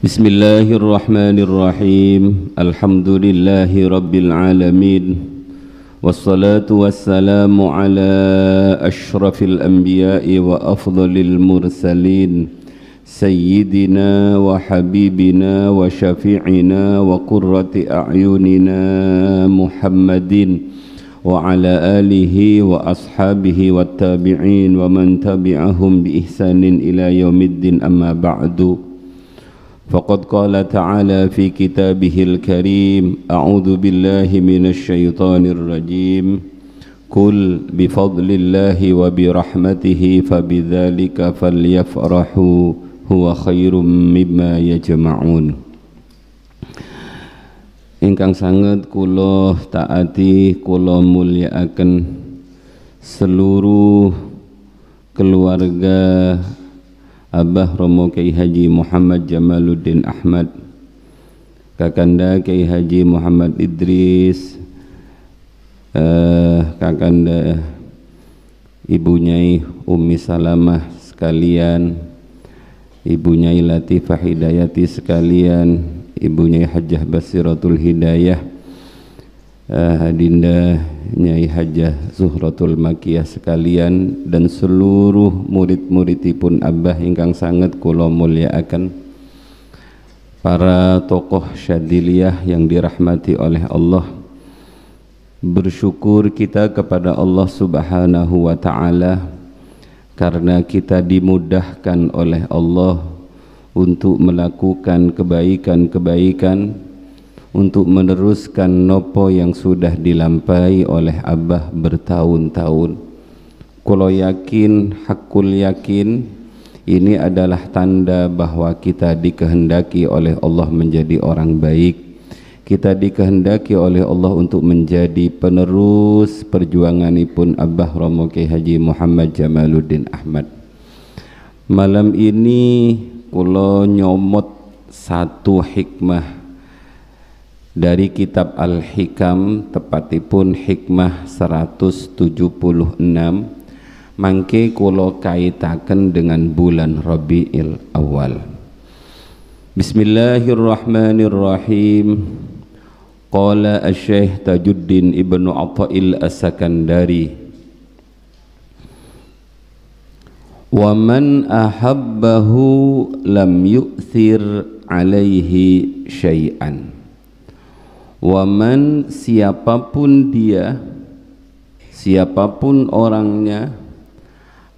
Bismillahirrahmanirrahim. Alhamdulillahi rabbil alamin. Wassalatu wassalamu ala ashrafil anbiya'i wa afdalil mursalin, sayyidina wa habibina wa syafi'ina wa qurrati a'yunina Muhammadin wa ala alihi wa ashabihi wa tabi'in wa man tabi'ahum bi ihsanin ila yaumiddin, amma ba'du. Faqad qala ta'ala fi kitabihil karim, a'udzu billahi minasy syaithanir rajim, qul bi fadlillahi wa bi rahmatihi fabidzalika falyafrahu huwa khairum mimma yajma'un. Ingkang sanget kula taati, kula mulyakaken seluruh keluarga Abah Romo Kyai Haji Muhammad Jamaluddin Ahmad, Kakanda Kyai Haji Muhammad Idris, Kakanda Ibu Nyai Ummi Salamah sekalian, Ibu Nyai Latifah Hidayati sekalian, Ibu Nyai Hajjah Basiratul Hidayah, Adinda Nyai Hajjah Zuhratul Makiyah sekalian, dan seluruh murid-muridipun Abah ingkang sangat kula mulyakaken, para tokoh Syadiliyah yang dirahmati oleh Allah. Bersyukur kita kepada Allah Subhanahu wa ta'ala karena kita dimudahkan oleh Allah untuk melakukan kebaikan-kebaikan, untuk meneruskan nopo yang sudah dilampahi oleh Abah bertahun-tahun. Kulo yakin, hakul yakin, ini adalah tanda bahwa kita dikehendaki oleh Allah menjadi orang baik. Kita dikehendaki oleh Allah untuk menjadi penerus perjuanganipun Abah Romo Kyai Haji Muhammad Jamaluddin Ahmad. Malam ini kulo nyomot satu hikmah dari kitab Al-Hikam, tepatipun hikmah 176, mangke kula kaitaken dengan bulan Rabiul Awal. Bismillahirrahmanirrahim. Qala Asy-Syaikh Tajuddin Ibnu Athail As-Sakandari, wa man ahabbahu lam yu'thir alaihi syai'an. Waman, siapapun dia, siapapun orangnya,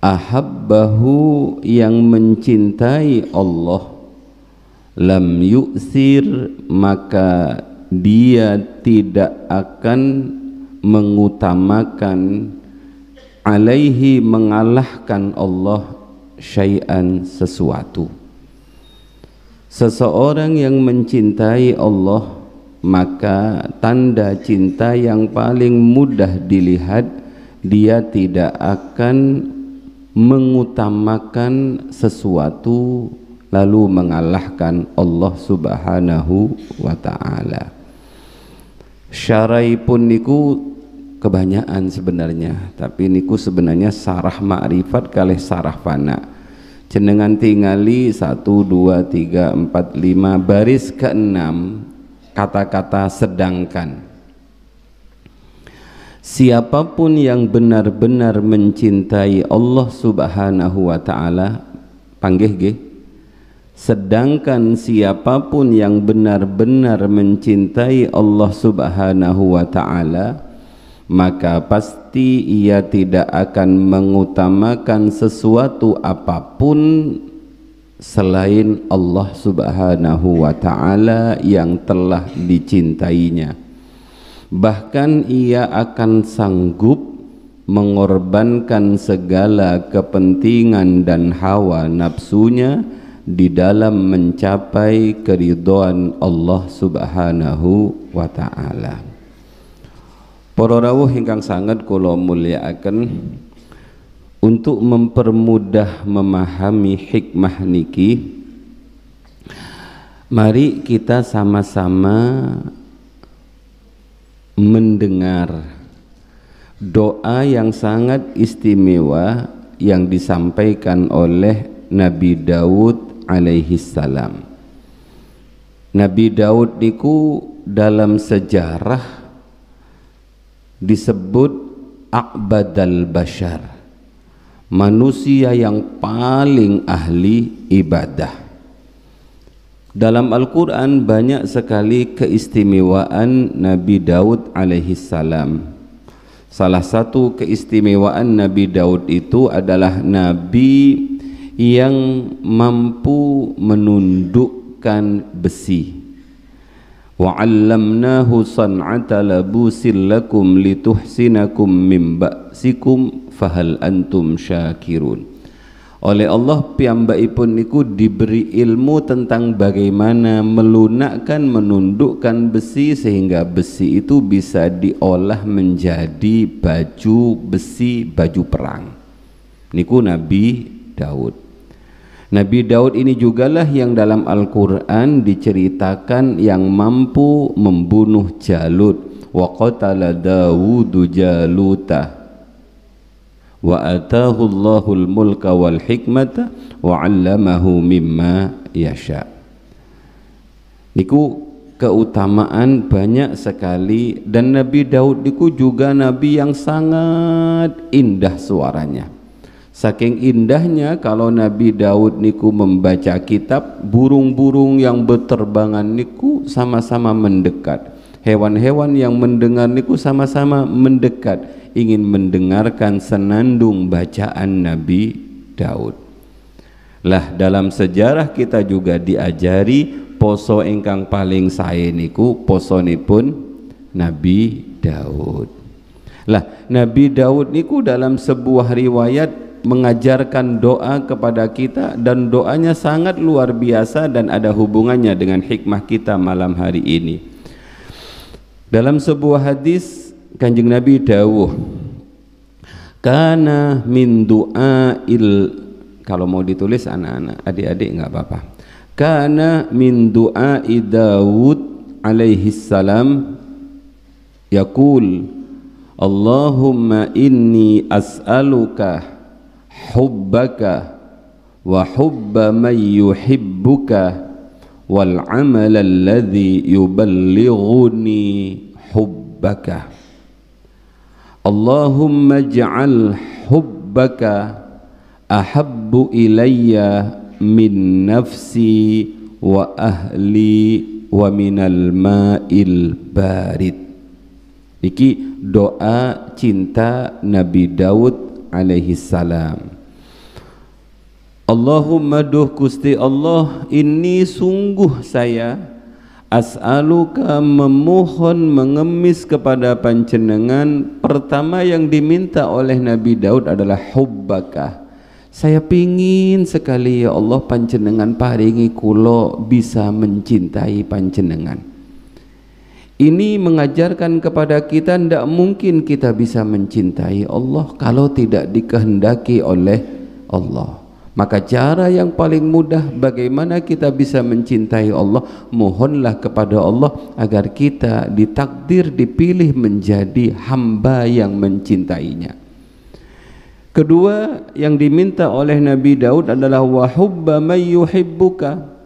ahabbahu, yang mencintai Allah, lam yu'thir, maka dia tidak akan mengutamakan, alaihi, mengalahkan Allah, syai'an, sesuatu. Seseorang yang mencintai Allah, maka tanda cinta yang paling mudah dilihat, dia tidak akan mengutamakan sesuatu lalu mengalahkan Allah Subhanahu wa ta'ala. Syarai pun niku kebanyakan sebenarnya, tapi niku sebenarnya sarah ma'rifat kalih sarah fana. Jenengan tingali 1, 2, 3, 4, 5 baris ke-6 kata-kata sedangkan. Siapapun yang benar-benar mencintai Allah Subhanahu wa ta'ala, panggih nggih, sedangkan siapapun yang benar-benar mencintai Allah Subhanahu wa ta'ala, maka pasti ia tidak akan mengutamakan sesuatu apapun selain Allah Subhanahu wa ta'ala yang telah dicintainya. Bahkan ia akan sanggup mengorbankan segala kepentingan dan hawa nafsunya di dalam mencapai keridhaan Allah Subhanahu wa ta'ala. Para rawuh ingkang sanget kula mulyakaken, untuk mempermudah memahami hikmah niki, mari kita sama-sama mendengar doa yang sangat istimewa yang disampaikan oleh Nabi Daud alaihi salam. Nabi Daud niku dalam sejarah disebut a'badal bashar, manusia yang paling ahli ibadah. Dalam Al-Quran banyak sekali keistimewaan Nabi Daud alaihi salam. Salah satu keistimewaan Nabi Daud itu adalah Nabi yang mampu menundukkan besi. Wa 'allamnahu san'ata labusin lakum lituhsinakum min ba'sikum fahal antum syakirun. Oleh Allah piyambakipun niku diberi ilmu tentang bagaimana melunakkan, menundukkan besi sehingga besi itu bisa diolah menjadi baju besi, baju perang. Niku Nabi Daud. Nabi Daud ini jugalah yang dalam Al-Quran diceritakan yang mampu membunuh Jalut. Wa qatala Dawudu Jaluta wa atahu Allahul mulka wal hikmata wa 'allamahu mimma yasha. Niku keutamaan banyak sekali, dan Nabi Daud niku juga nabi yang sangat indah suaranya. Saking indahnya kalau Nabi Daud niku membaca kitab, burung-burung yang berterbangan niku sama-sama mendekat. Hewan-hewan yang mendengar niku sama-sama mendekat, ingin mendengarkan senandung bacaan Nabi Daud. Lah dalam sejarah kita juga diajari poso ingkang paling sae niku posonipun Nabi Daud. Lah Nabi Daud niku dalam sebuah riwayat mengajarkan doa kepada kita, dan doanya sangat luar biasa dan ada hubungannya dengan hikmah kita malam hari ini. Dalam sebuah hadis Kanjeng Nabi dawuh, kana min du'ail, kalau mau ditulis anak-anak, adik-adik enggak apa-apa. Kana min du'ai Daud alaihi salam yaqul, Allahumma inni as'aluka hubbaka wa hubba man yuhibbuka wal amal alladhi yuballighuni hubbaka. Allahumma ja'al hubbaka ahabbu ilayya min nafsi wa ahli wa minal ma'il barid. Iki doa cinta Nabi Daud alaihi salam. Allahumma duh Gusti Allah, ini sungguh saya as'aluka memohon mengemis kepada panjenengan. Pertama yang diminta oleh Nabi Daud adalah hubbaka. Saya pingin sekali ya Allah panjenengan paringi kulo bisa mencintai panjenengan. Ini mengajarkan kepada kita tidak mungkin kita bisa mencintai Allah kalau tidak dikehendaki oleh Allah. Maka cara yang paling mudah bagaimana kita bisa mencintai Allah, mohonlah kepada Allah agar kita ditakdir dipilih menjadi hamba yang mencintainya. Kedua yang diminta oleh Nabi Daud adalah wa hubba may yuhibbuka.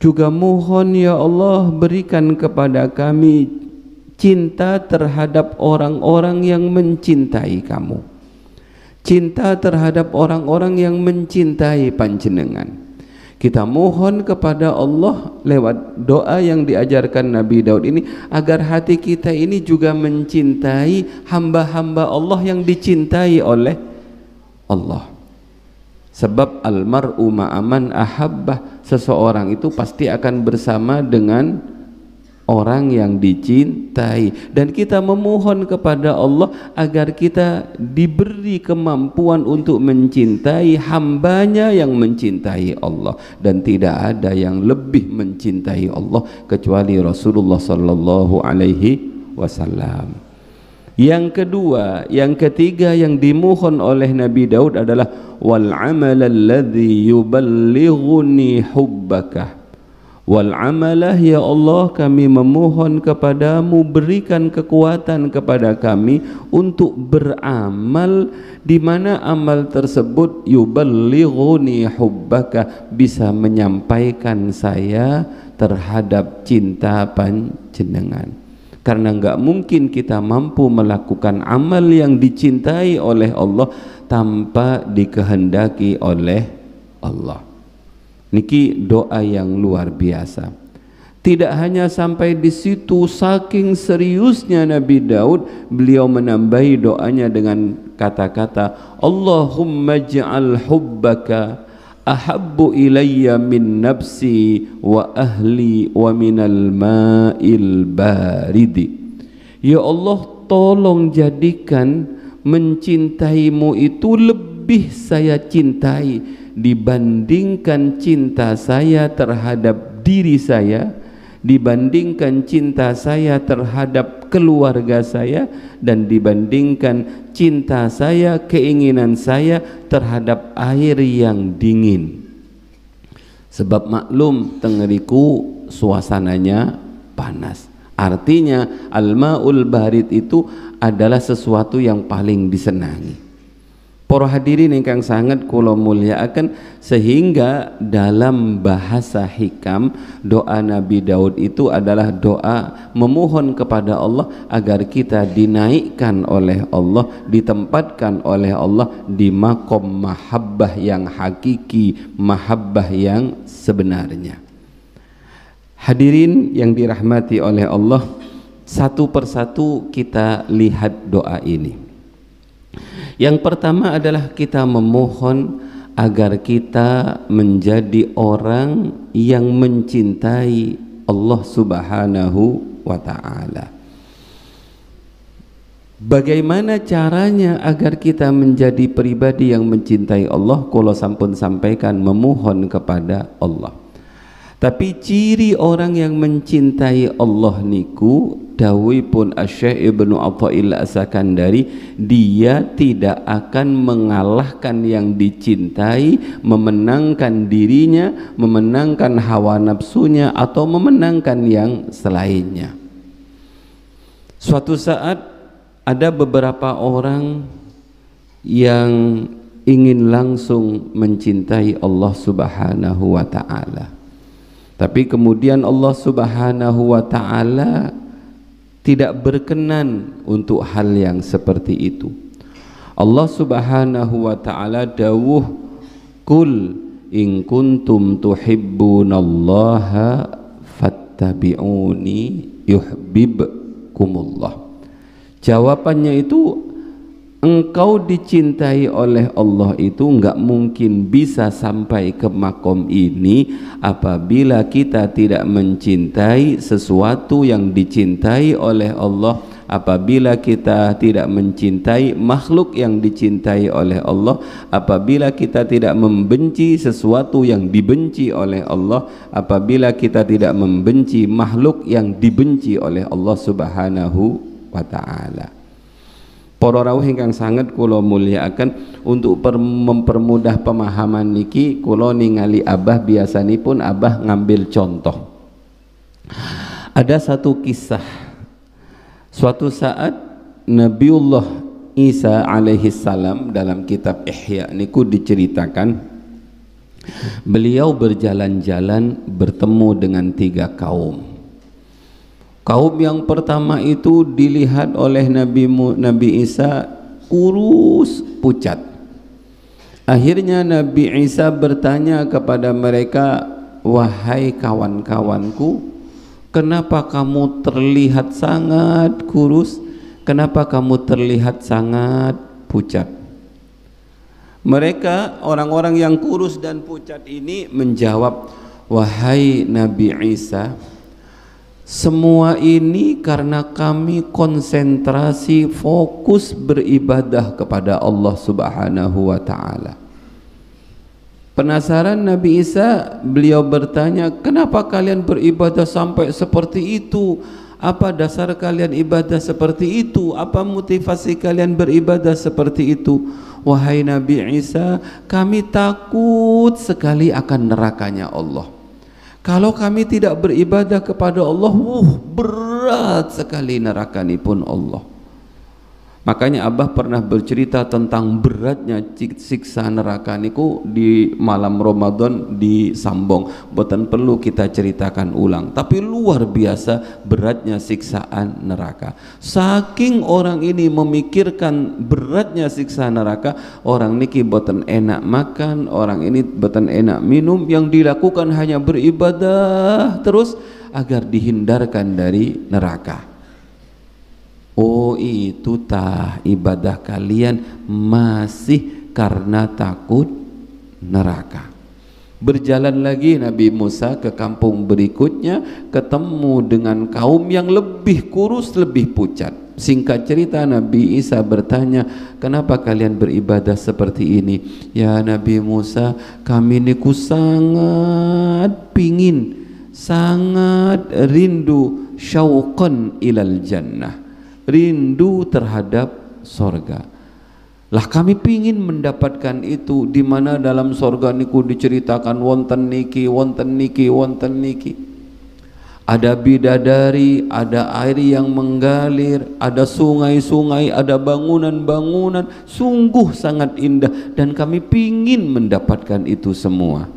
Juga mohon ya Allah berikan kepada kami cinta terhadap orang-orang yang mencintai kamu, cinta terhadap orang-orang yang mencintai panjenengan. Kita mohon kepada Allah lewat doa yang diajarkan Nabi Daud ini agar hati kita ini juga mencintai hamba-hamba Allah yang dicintai oleh Allah. Sebab almar'u ma'aman ahabbah, seseorang itu pasti akan bersama dengan orang yang dicintai. Dan kita memohon kepada Allah agar kita diberi kemampuan untuk mencintai hambanya yang mencintai Allah. Dan tidak ada yang lebih mencintai Allah kecuali Rasulullah sallallahu alaihi wasallam. Yang kedua, yang ketiga yang dimohon oleh Nabi Daud adalah wal amal alladhi yuballighuni hubbaka wal amalah, ya Allah kami memohon kepadamu berikan kekuatan kepada kami untuk beramal di mana amal tersebut yuballighuni hubbaka, bisa menyampaikan saya terhadap cinta panjenengan. Karena enggak mungkin kita mampu melakukan amal yang dicintai oleh Allah tanpa dikehendaki oleh Allah. Niki doa yang luar biasa. Tidak hanya sampai di situ, saking seriusnya Nabi Daud, beliau menambahi doanya dengan kata-kata Allahumma ja'al hubbaka ahabbu ilayya min nafsi wa ahli wa minal ma'il baridi. Ya Allah, tolong jadikan mencintaimu itu lebih saya cintai dibandingkan cinta saya terhadap diri saya, dibandingkan cinta saya terhadap keluarga saya, dan dibandingkan cinta saya, keinginan saya terhadap air yang dingin. Sebab maklum tengeriku suasananya panas. Artinya al-ma'ul barid itu adalah sesuatu yang paling disenangi. Para hadirin ingkang sangat kula mulyakaken, sehingga dalam bahasa hikam doa Nabi Daud itu adalah doa memohon kepada Allah agar kita dinaikkan oleh Allah, ditempatkan oleh Allah di makom mahabbah yang hakiki, mahabbah yang sebenarnya. Hadirin yang dirahmati oleh Allah, satu persatu kita lihat doa ini. Yang pertama adalah kita memohon agar kita menjadi orang yang mencintai Allah Subhanahu wa ta'ala. Bagaimana caranya agar kita menjadi pribadi yang mencintai Allah? Kula sampun sampaikan, memohon kepada Allah. Tapi ciri orang yang mencintai Allah niku, dawuhipun Asy-Syaikh Ibnu Athaillah As-Sakandari, dia tidak akan mengalahkan yang dicintai, memenangkan dirinya, memenangkan hawa nafsunya, atau memenangkan yang selainnya. Suatu saat ada beberapa orang yang ingin langsung mencintai Allah Subhanahu wa ta'ala, tapi kemudian Allah Subhanahu wa ta'ala tidak berkenan untuk hal yang seperti itu. Allah Subhanahu wa ta'ala dawuh, Qul in kuntum tuhibbunallaha fattabi'uni yuhibbukumullah. Jawabannya itu, engkau dicintai oleh Allah itu enggak mungkin bisa sampai ke makom ini apabila kita tidak mencintai sesuatu yang dicintai oleh Allah, apabila kita tidak mencintai makhluk yang dicintai oleh Allah, apabila kita tidak membenci sesuatu yang dibenci oleh Allah, apabila kita tidak membenci makhluk yang dibenci oleh Allah Subhanahu wa ta'ala. Para rawuh ingkang sanget kula mulyakaken, untuk mempermudah pemahaman niki kula ningali Abah biasanipun Abah ngambil contoh. Ada satu kisah, suatu saat Nabiullah Isa alaihi salam, dalam kitab Ihya niku diceritakan beliau berjalan-jalan bertemu dengan 3 kaum. Kaum yang pertama itu dilihat oleh Nabi Isa kurus pucat. Akhirnya Nabi Isa bertanya kepada mereka, wahai kawan-kawanku, kenapa kamu terlihat sangat kurus? Kenapa kamu terlihat sangat pucat? Mereka, orang-orang yang kurus dan pucat ini menjawab, wahai Nabi Isa, semua ini karena kami konsentrasi fokus beribadah kepada Allah Subhanahu wa ta'ala. Penasaran Nabi Isa, beliau bertanya, kenapa kalian beribadah sampai seperti itu? Apa dasar kalian ibadah seperti itu? Apa motivasi kalian beribadah seperti itu? Wahai Nabi Isa, kami takut sekali akan nerakanya Allah. Kalau kami tidak beribadah kepada Allah, berat sekali neraka ni pun Allah. Makanya Abah pernah bercerita tentang beratnya siksa neraka niku di malam Ramadan di Sambong. Boten perlu kita ceritakan ulang, tapi luar biasa beratnya siksaan neraka. Saking orang ini memikirkan beratnya siksa neraka, orang niki boten enak makan, orang ini boten enak minum, yang dilakukan hanya beribadah terus agar dihindarkan dari neraka. Oh, itu tah ibadah kalian masih karena takut neraka. Berjalan lagi Nabi Musa ke kampung berikutnya, ketemu dengan kaum yang lebih kurus, lebih pucat. Singkat cerita, Nabi Isa bertanya, kenapa kalian beribadah seperti ini? Ya Nabi Musa, kami niku sangat pingin, sangat rindu, syauqan ilal jannah, rindu terhadap sorga. Lah kami pingin mendapatkan itu, di mana dalam sorga niku diceritakan wonten niki, wonten niki, wonten niki. Ada bidadari, ada air yang mengalir, ada sungai-sungai, ada bangunan-bangunan, sungguh sangat indah, dan kami pingin mendapatkan itu semua.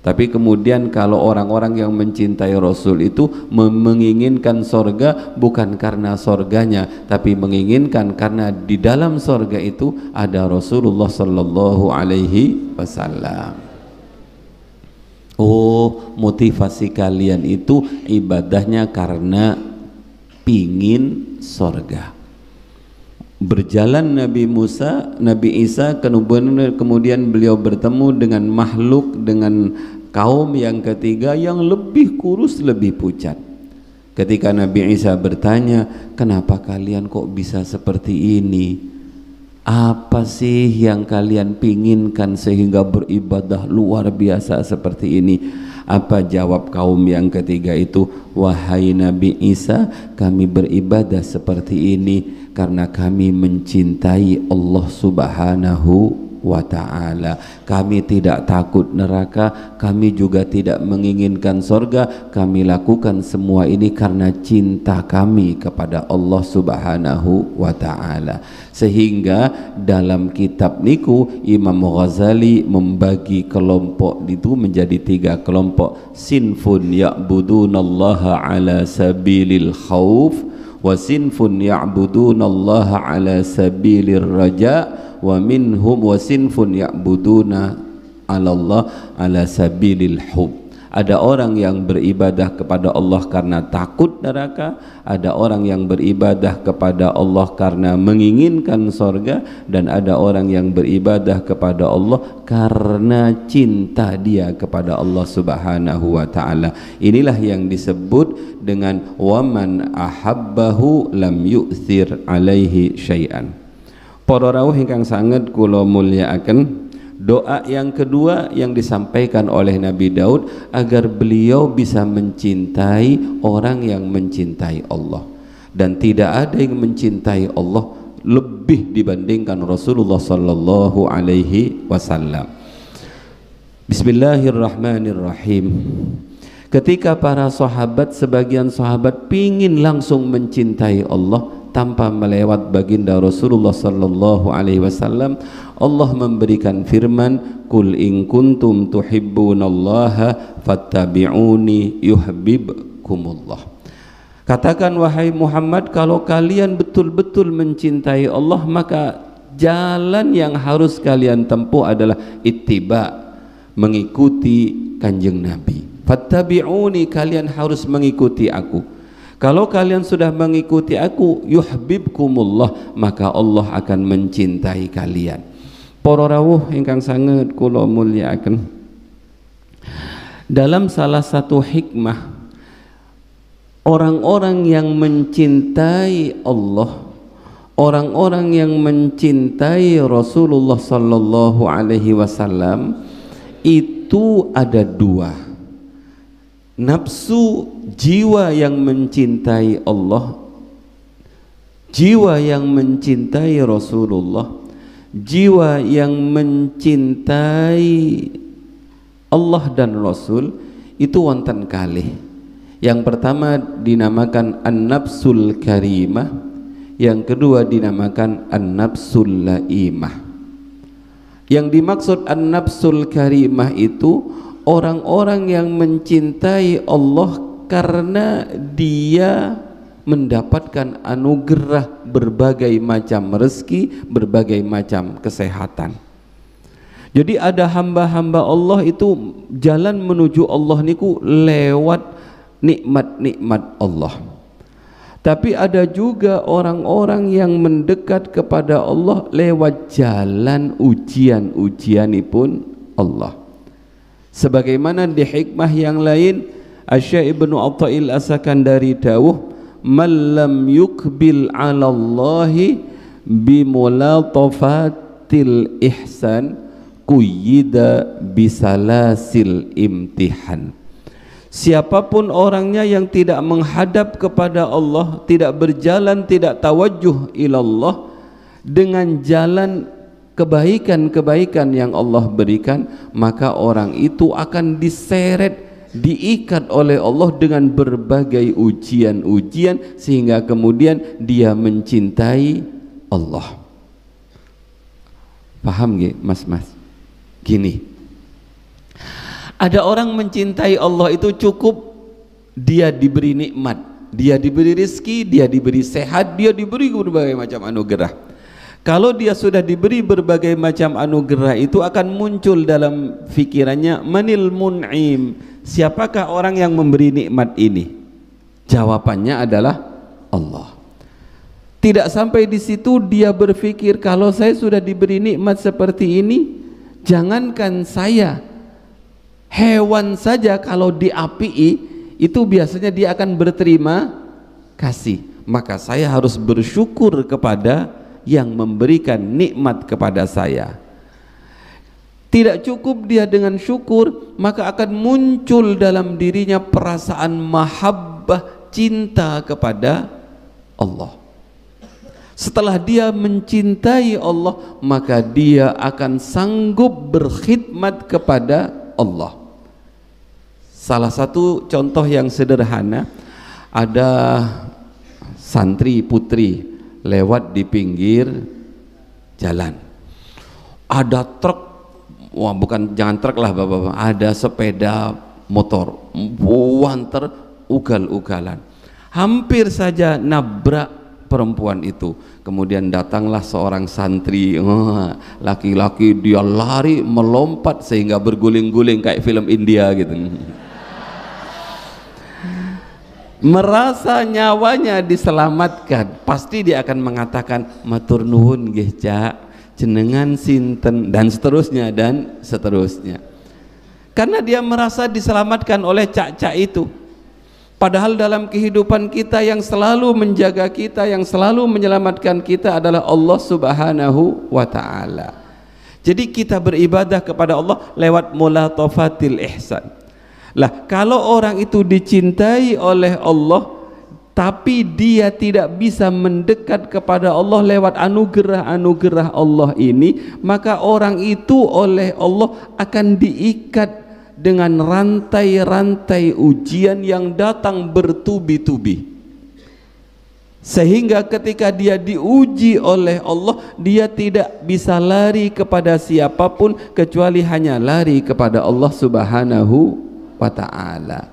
Tapi kemudian kalau orang-orang yang mencintai Rasul itu menginginkan sorga bukan karena sorganya, tapi menginginkan karena di dalam sorga itu ada Rasulullah Sallallahu Alaihi Wasallam. Oh, motivasi kalian itu ibadahnya karena pingin sorga. Berjalan Nabi Isa kemudian beliau bertemu dengan makhluk, dengan kaum yang ketiga yang lebih kurus, lebih pucat. Ketika Nabi Isa bertanya, kenapa kalian kok bisa seperti ini? Apa sih yang kalian pinginkan sehingga beribadah luar biasa seperti ini? Apa jawab kaum yang ketiga itu? Wahai Nabi Isa, kami beribadah seperti ini karena kami mencintai Allah Subhanahu wa ta'ala. Kami tidak takut neraka, kami juga tidak menginginkan sorga. Kami lakukan semua ini karena cinta kami kepada Allah Subhanahu wa ta'ala. Sehingga dalam kitab niku Imam Ghazali membagi kelompok itu menjadi 3 kelompok. Sinfun ya'budunallaha ala sabilil khauf, wa sinfun ya'budunallaha ala sabilir raja, wa minhum wa sinfun ya'buduna 'ala Allah ala sabilil hub. Ada orang yang beribadah kepada Allah karena takut neraka, ada orang yang beribadah kepada Allah karena menginginkan sorga, dan ada orang yang beribadah kepada Allah karena cinta dia kepada Allah Subhanahu wa ta'ala. Inilah yang disebut dengan waman ahabbahu lam yu'thir alaihi syai'an. Para rawuh ingkang sanget kula mulyakaken, doa yang kedua yang disampaikan oleh Nabi Daud agar beliau bisa mencintai orang yang mencintai Allah, dan tidak ada yang mencintai Allah lebih dibandingkan Rasulullah Sallallahu Alaihi Wasallam. Bismillahirrahmanirrahim. Ketika para sahabat, sebagian sahabat pingin langsung mencintai Allah tanpa melewat baginda Rasulullah Sallallahu Alaihi Wasallam, Allah memberikan firman, Qul in kuntum tuhibbunallaha fattabi'uni yuhibbukumullah. Katakan wahai Muhammad, kalau kalian betul-betul mencintai Allah, maka jalan yang harus kalian tempuh adalah ittiba, mengikuti kanjeng Nabi. Fattabi'uni, kalian harus mengikuti aku. Kalau kalian sudah mengikuti aku, yuhibbukumullah, maka Allah akan mencintai kalian. Para rawuh ingkang sanget kula mulyakaken, dalam salah satu hikmah, orang-orang yang mencintai Allah, orang-orang yang mencintai Rasulullah Sallallahu Alaihi Wasallam itu ada 2. Nafsu jiwa yang mencintai Allah, jiwa yang mencintai Rasulullah, jiwa yang mencintai Allah dan Rasul, itu wonten kalih. Yang pertama dinamakan an-nafsul karimah, yang kedua dinamakan an-nafsul laimah. Yang dimaksud an-nafsul karimah itu orang-orang yang mencintai Allah karena dia mendapatkan anugerah berbagai macam rezeki, berbagai macam kesehatan. Jadi ada hamba-hamba Allah itu jalan menuju Allah niku lewat nikmat-nikmat Allah. Tapi ada juga orang-orang yang mendekat kepada Allah lewat jalan ujian-ujianipun Allah. Sebagaimana di hikmah yang lain, Asy-Syaikh Ibnu Athail As-Sakandari dawuh, "Man lam yukbil 'ala Allahi bi mulatafatil ihsan quyida bisalasil imtihan." Siapapun orangnya yang tidak menghadap kepada Allah, tidak berjalan, tidak tawajjuh ilallah dengan jalan kebaikan-kebaikan yang Allah berikan, maka orang itu akan diseret, diikat oleh Allah dengan berbagai ujian-ujian sehingga kemudian dia mencintai Allah. Paham nggih, Mas-mas? Gini, ada orang mencintai Allah itu cukup dia diberi nikmat, dia diberi rezeki, dia diberi sehat, dia diberi berbagai macam anugerah. Kalau dia sudah diberi berbagai macam anugerah, itu akan muncul dalam fikirannya, manil mun'im, siapakah orang yang memberi nikmat ini? Jawabannya adalah Allah. Tidak sampai di situ dia berpikir, kalau saya sudah diberi nikmat seperti ini, jangankan saya, hewan saja kalau diapii itu biasanya dia akan berterima kasih. Maka saya harus bersyukur kepada yang memberikan nikmat kepada saya. Tidak cukup dia dengan syukur, maka akan muncul dalam dirinya perasaan mahabbah, cinta kepada Allah. Setelah dia mencintai Allah, maka dia akan sanggup berkhidmat kepada Allah. Salah satu contoh yang sederhana, ada santri putri lewat di pinggir jalan, ada truk, wah bukan, jangan truk lah bapak-bapak, ada sepeda motor wanter ugal-ugalan, hampir saja nabrak perempuan itu. Kemudian datanglah seorang santri, laki-laki, dia lari melompat sehingga berguling-guling kayak film India gitu. Merasa nyawanya diselamatkan, pasti dia akan mengatakan, matur nuwun nggih Cak, jenengan sinten, dan seterusnya dan seterusnya. Karena dia merasa diselamatkan oleh cak-cak itu. Padahal dalam kehidupan kita yang selalu menjaga kita, yang selalu menyelamatkan kita adalah Allah Subhanahu wa ta'ala. Jadi kita beribadah kepada Allah lewat mulatafatil ihsan. Lah, kalau orang itu dicintai oleh Allah tapi dia tidak bisa mendekat kepada Allah lewat anugerah-anugerah Allah ini, maka orang itu oleh Allah akan diikat dengan rantai-rantai ujian yang datang bertubi-tubi, sehingga ketika dia diuji oleh Allah, dia tidak bisa lari kepada siapapun kecuali hanya lari kepada Allah Subhanahu wa ta'ala.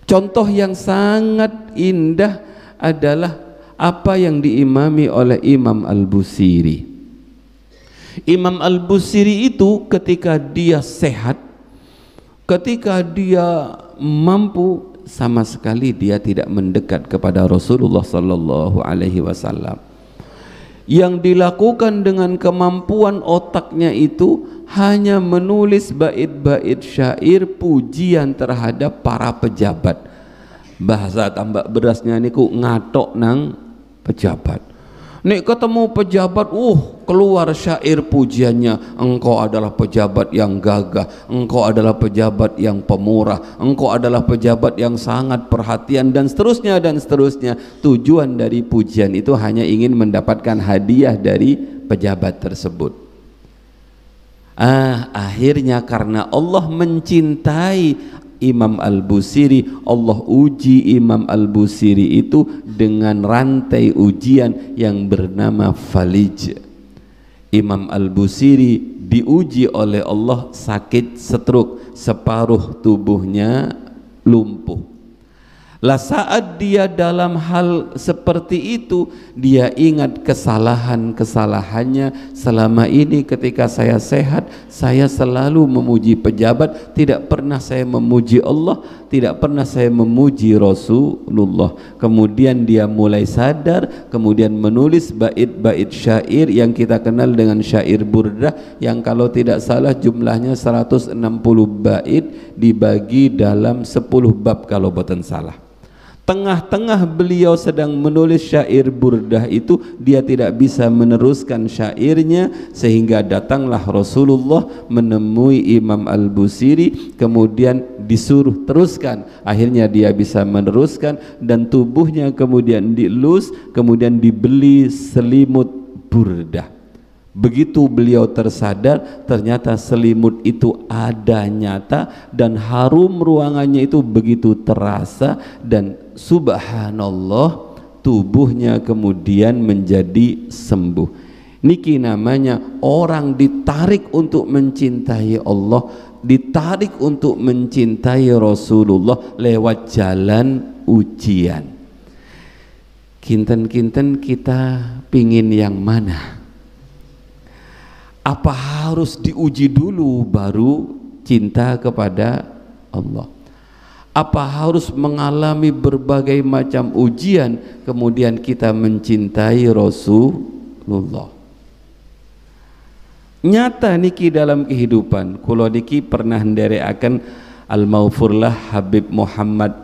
Contoh yang sangat indah adalah apa yang diimami oleh Imam Al-Busiri. Imam Al-Busiri itu ketika dia sehat, ketika dia mampu, sama sekali dia tidak mendekat kepada Rasulullah sallallahu alaihi wasallam. Yang dilakukan dengan kemampuan otaknya itu hanya menulis bait-bait syair pujian terhadap para pejabat. Bahasa tambak berasnya niku ngatok nang pejabat. Nek ketemu pejabat, keluar syair pujiannya, engkau adalah pejabat yang gagah, engkau adalah pejabat yang pemurah, engkau adalah pejabat yang sangat perhatian, dan seterusnya dan seterusnya. Tujuan dari pujian itu hanya ingin mendapatkan hadiah dari pejabat tersebut. Akhirnya karena Allah mencintai Imam Al-Busiri, Allah uji Imam Al-Busiri itu dengan rantai ujian yang bernama falij. Imam Al-Busiri diuji oleh Allah sakit stroke, separuh tubuhnya lumpuh. Lah saat dia dalam hal seperti itu, dia ingat kesalahannya selama ini. Ketika saya sehat, saya selalu memuji pejabat, tidak pernah saya memuji Allah, tidak pernah saya memuji Rasulullah. Kemudian dia mulai sadar, kemudian menulis bait-bait syair yang kita kenal dengan syair burdah, yang kalau tidak salah jumlahnya 160 bait dibagi dalam 10 bab kalau boten salah. Tengah-tengah beliau sedang menulis syair burdah itu, dia tidak bisa meneruskan syairnya, sehingga datanglah Rasulullah menemui Imam Al-Busiri, kemudian disuruh teruskan. Akhirnya dia bisa meneruskan, dan tubuhnya kemudian dielus, kemudian dibeli selimut burdah. Begitu beliau tersadar, ternyata selimut itu ada nyata, dan harum ruangannya itu begitu terasa, dan subhanallah, tubuhnya kemudian menjadi sembuh. Niki namanya orang ditarik untuk mencintai Allah, ditarik untuk mencintai Rasulullah lewat jalan ujian. Kinten-kinten kita pingin yang mana? Apa harus diuji dulu baru cinta kepada Allah? Apa harus mengalami berbagai macam ujian kemudian kita mencintai Rasulullah? Nyata niki dalam kehidupan. Kula niki pernah nderekaken Al-Maufurlah Habib Muhammad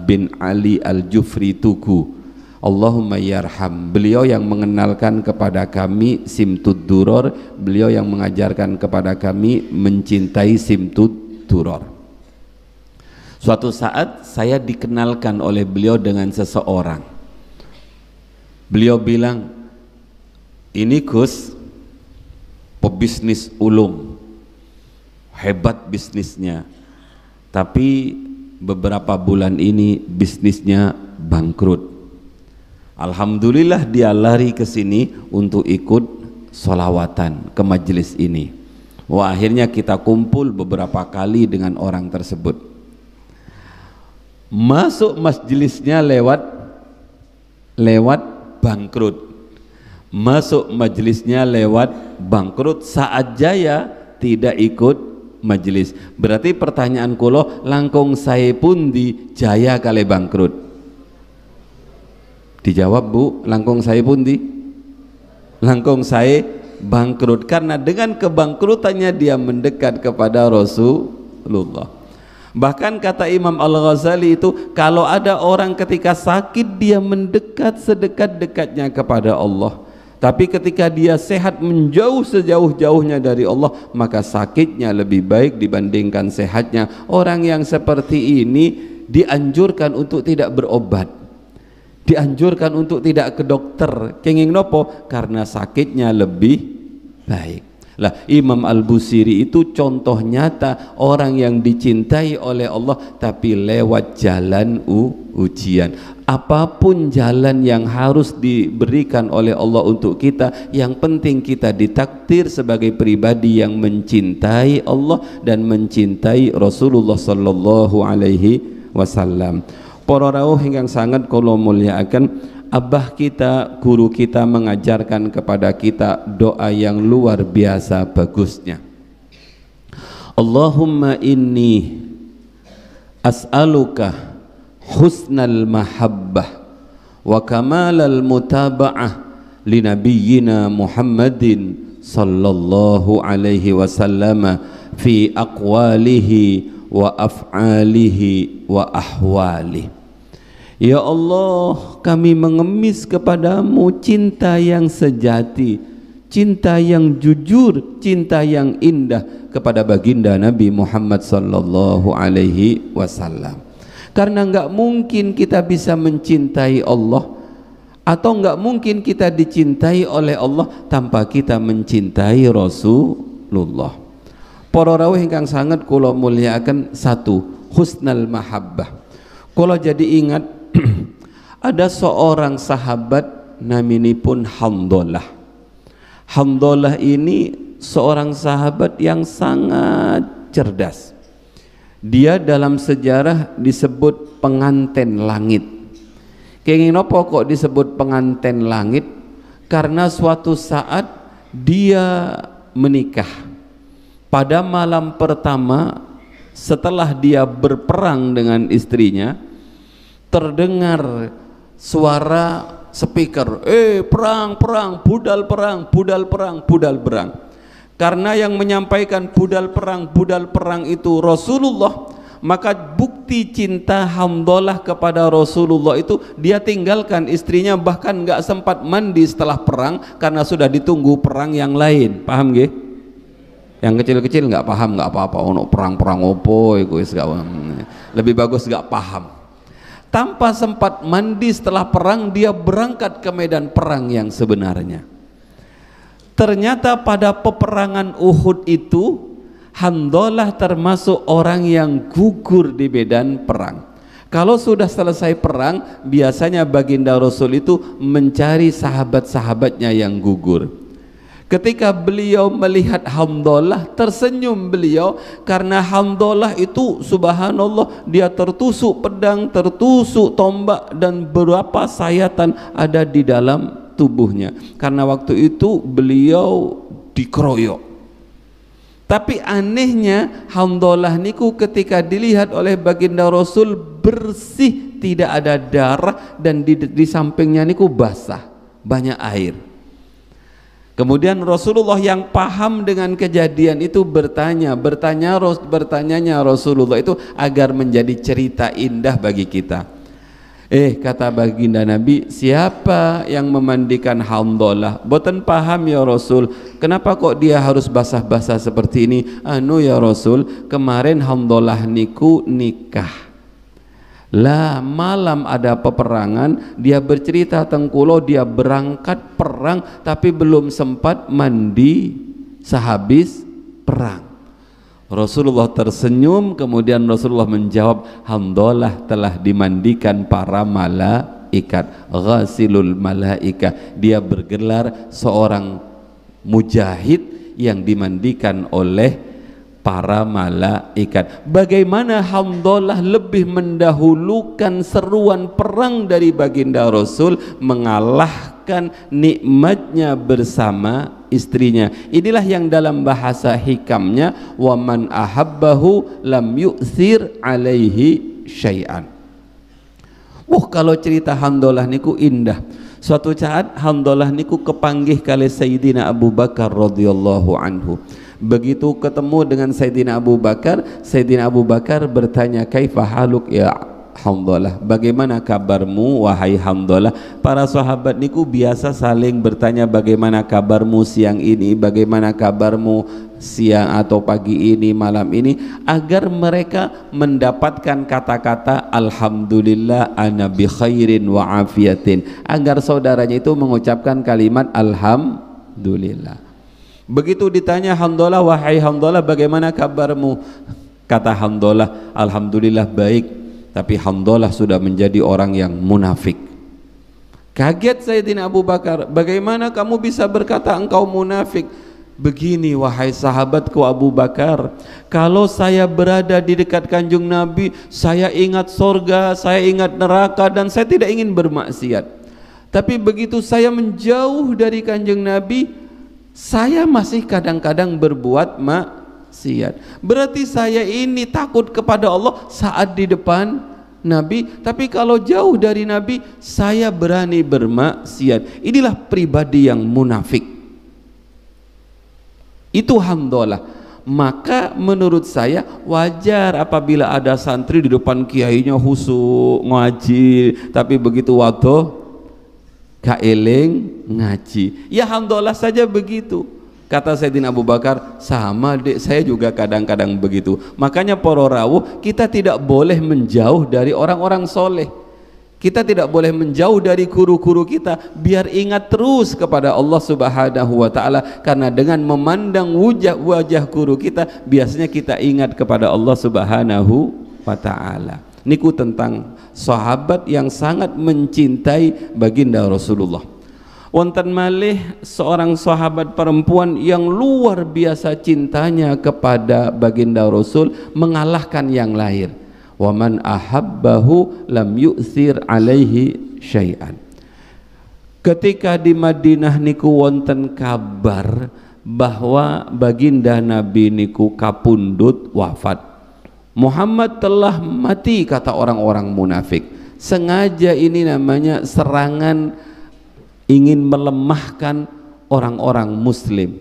bin Ali Al-Jufri Tugu, Allahumma yarham. Beliau yang mengenalkan kepada kami Simtud Duror, beliau yang mengajarkan kepada kami mencintai Simtud Duror. Suatu saat saya dikenalkan oleh beliau dengan seseorang. Beliau bilang, ini Gus pebisnis ulung, hebat bisnisnya, tapi beberapa bulan ini bisnisnya bangkrut. Alhamdulillah dia lari ke sini untuk ikut sholawatan ke majelis ini. Wah, akhirnya kita kumpul beberapa kali dengan orang tersebut. Masuk majelisnya lewat bangkrut. Masuk majelisnya lewat bangkrut. Saat jaya tidak ikut majelis. Berarti pertanyaan kulo, langkung saya pun di jaya kali bangkrut. Dijawab Bu, langkung saya pun di langkung saya bangkrut, karena dengan kebangkrutannya dia mendekat kepada Rasulullah. Bahkan kata Imam Al-Ghazali itu, kalau ada orang ketika sakit dia mendekat sedekat-dekatnya kepada Allah, tapi ketika dia sehat menjauh sejauh-jauhnya dari Allah, maka sakitnya lebih baik dibandingkan sehatnya. Orang yang seperti ini dianjurkan untuk tidak berobat, dianjurkan untuk tidak ke dokter. Kenging nopo? Karena sakitnya lebih baik. Lah, Imam Al-Busiri itu contoh nyata orang yang dicintai oleh Allah tapi lewat jalan ujian. Apapun jalan yang harus diberikan oleh Allah untuk kita, yang penting kita ditakdir sebagai pribadi yang mencintai Allah dan mencintai Rasulullah sallallahu alaihi wasallam. Para rawuh ingkang sangat kula mulyakaken, abah kita, guru kita mengajarkan kepada kita doa yang luar biasa bagusnya. Allahumma inni as'aluka husnal mahabbah wa kamalal mutaba'ah li nabiyyina Muhammadin sallallahu alaihi wasallam fi aqwalihi wa af'alihi wa ahwalihi. Ya Allah, kami mengemis kepadamu cinta yang sejati, cinta yang jujur, cinta yang indah kepada baginda Nabi Muhammad sallallahu alaihi wasallam. Karena enggak mungkin kita bisa mencintai Allah, atau enggak mungkin kita dicintai oleh Allah tanpa kita mencintai Rasulullah. Rasulullah. Para rawuh ingkang sanget kula mulyakaken, satu, husnal mahabbah. Kula jadi ingat ada seorang sahabat naminipun Hamdalah. Hamdalah ini seorang sahabat yang sangat cerdas. Dia dalam sejarah disebut pengantin langit. Kenging napa kok disebut pengantin langit? Karena suatu saat dia menikah. Pada malam pertama setelah dia berperang dengan istrinya, terdengar suara speaker, perang, perang, budal perang, budal perang, budal perang. Karena yang menyampaikan budal perang itu Rasulullah, maka bukti cinta Hamdalah kepada Rasulullah itu dia tinggalkan istrinya, bahkan nggak sempat mandi setelah perang karena sudah ditunggu perang yang lain. Paham nggih? Yang kecil-kecil nggak paham nggak apa-apa, ono perang-perang opo iku wis gak, lebih bagus nggak paham. Tanpa sempat mandi setelah perang dia berangkat ke medan perang yang sebenarnya. Ternyata pada peperangan Uhud itu Hamdalah termasuk orang yang gugur di medan perang. Kalau sudah selesai perang, biasanya baginda Rasul itu mencari sahabat-sahabatnya yang gugur. Ketika beliau melihat Hamdalah, tersenyum beliau karena Hamdalah itu subhanallah, dia tertusuk pedang, tertusuk tombak, dan beberapa sayatan ada di dalam tubuhnya karena waktu itu beliau dikeroyok. Tapi anehnya Hamdalah niku ketika dilihat oleh baginda Rasul bersih, tidak ada darah, dan di sampingnya niku basah, banyak air. Kemudian Rasulullah yang paham dengan kejadian itu bertanyanya Rasulullah itu agar menjadi cerita indah bagi kita. Kata baginda Nabi, siapa yang memandikan Hamdalah? Boten paham ya Rasul, kenapa kok dia harus basah-basah seperti ini? Anu ya Rasul, kemarin Hamdalah niku nikah. Lah malam ada peperangan, dia bercerita tengkulo dia berangkat perang tapi belum sempat mandi sehabis perang. Rasulullah tersenyum, kemudian Rasulullah menjawab, Hamdalah telah dimandikan para malaikat, ghasilul malaika. Dia bergelar seorang mujahid yang dimandikan oleh para malaikat. Bagaimana Hamdalah lebih mendahulukan seruan perang dari baginda Rasul, mengalahkan nikmatnya bersama istrinya. Inilah yang dalam bahasa hikamnya, wa man ahabbahu lam yu'thir alaihi syai'an. Kalau cerita Hamdalah niku indah. Suatu saat Hamdalah niku kepanggih kali Sayyidina Abu Bakar radhiyallahu anhu. Begitu ketemu dengan Sayyidina Abu Bakar bertanya, kaifa haluk ya Hamdalah, bagaimana kabarmu wahai Hamdalah? Para sahabat niku biasa saling bertanya bagaimana kabarmu siang ini, bagaimana kabarmu siang atau pagi ini, malam ini, agar mereka mendapatkan kata-kata alhamdulillah ana bi khairin wa afiyatin, agar saudaranya itu mengucapkan kalimat alhamdulillah. Begitu ditanya Hamdalah, wahai Hamdalah bagaimana kabarmu? Kata Hamdalah, alhamdulillah baik, tapi Hamdalah sudah menjadi orang yang munafik. Kaget Sayyidina Abu Bakar, bagaimana kamu bisa berkata engkau munafik? Begini wahai sahabatku Abu Bakar, kalau saya berada di dekat kanjung Nabi, saya ingat sorga, saya ingat neraka, dan saya tidak ingin bermaksiat. Tapi begitu saya menjauh dari kanjung Nabi, saya masih kadang-kadang berbuat maksiat. Berarti saya ini takut kepada Allah saat di depan Nabi, tapi kalau jauh dari Nabi saya berani bermaksiat. Inilah pribadi yang munafik. Itu Hamdalah. Maka menurut saya wajar apabila ada santri di depan kiainya khusyuk ngaji, tapi begitu waduh gak eling ngaji. Ya Hamdalah saja begitu. Kata Sayyidina Abu Bakar, sama dek, saya juga kadang-kadang begitu. Makanya para rawuh, kita tidak boleh menjauh dari orang-orang soleh. Kita tidak boleh menjauh dari guru-guru kita, biar ingat terus kepada Allah Subhanahu wa taala, karena dengan memandang wajah guru kita biasanya kita ingat kepada Allah Subhanahu wa taala. Niku tentang sahabat yang sangat mencintai baginda Rasulullah. Wonten malih seorang sahabat perempuan yang luar biasa cintanya kepada baginda Rasul, mengalahkan yang lahir. Wa man ahabbahu lam yu'thir alaihi syai'an. Ketika di Madinah niku wonten kabar bahwa baginda Nabi niku kapundhut wafat. Muhammad telah mati, kata orang-orang munafik. Sengaja ini namanya serangan ingin melemahkan orang-orang muslim.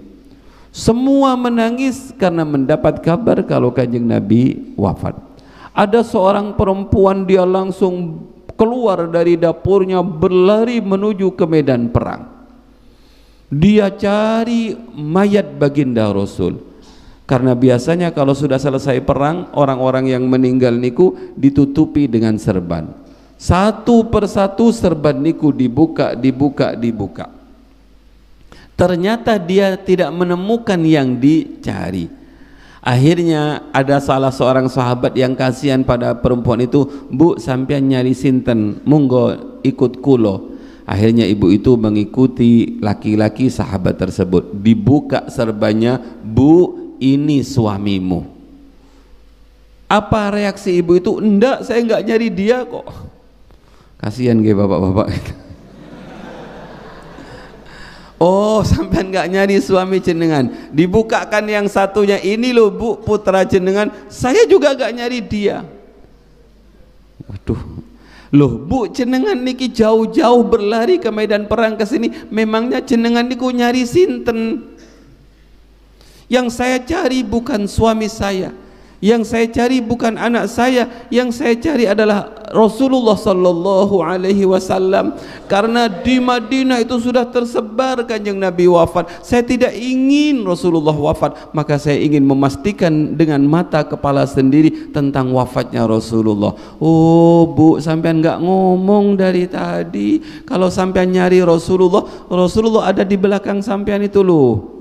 Semua menangis karena mendapat kabar kalau Kanjeng Nabi wafat. Ada seorang perempuan, dia langsung keluar dari dapurnya, berlari menuju ke medan perang. Dia cari mayat baginda Rasul, karena biasanya kalau sudah selesai perang, orang-orang yang meninggal niku ditutupi dengan serban. Satu persatu serban niku dibuka. Ternyata dia tidak menemukan yang dicari. Akhirnya ada salah seorang sahabat yang kasihan pada perempuan itu, "Bu, sampean nyari sinten, monggo ikut kulo." Akhirnya ibu itu mengikuti laki-laki sahabat tersebut. Dibuka serbannya, "Bu, ini suamimu." Apa reaksi ibu itu? "Enggak, saya enggak nyari dia kok." Kasihan ge bapak-bapak. "Oh, sampean nggak nyari suami jenengan." Dibukakan yang satunya, "Ini loh Bu, putra jenengan, saya juga nggak nyari dia." Waduh, "Loh Bu, jenengan niki jauh-jauh berlari ke medan perang ke sini, memangnya jenengan niku nyari sinten?" "Yang saya cari bukan suami saya, yang saya cari bukan anak saya, yang saya cari adalah Rasulullah sallallahu alaihi wasallam. Karena di Madinah itu sudah tersebar Kanjeng Nabi wafat. Saya tidak ingin Rasulullah wafat, maka saya ingin memastikan dengan mata kepala sendiri tentang wafatnya Rasulullah." "Oh Bu, sampean nggak ngomong dari tadi kalau sampean nyari Rasulullah, Rasulullah ada di belakang sampean itu loh."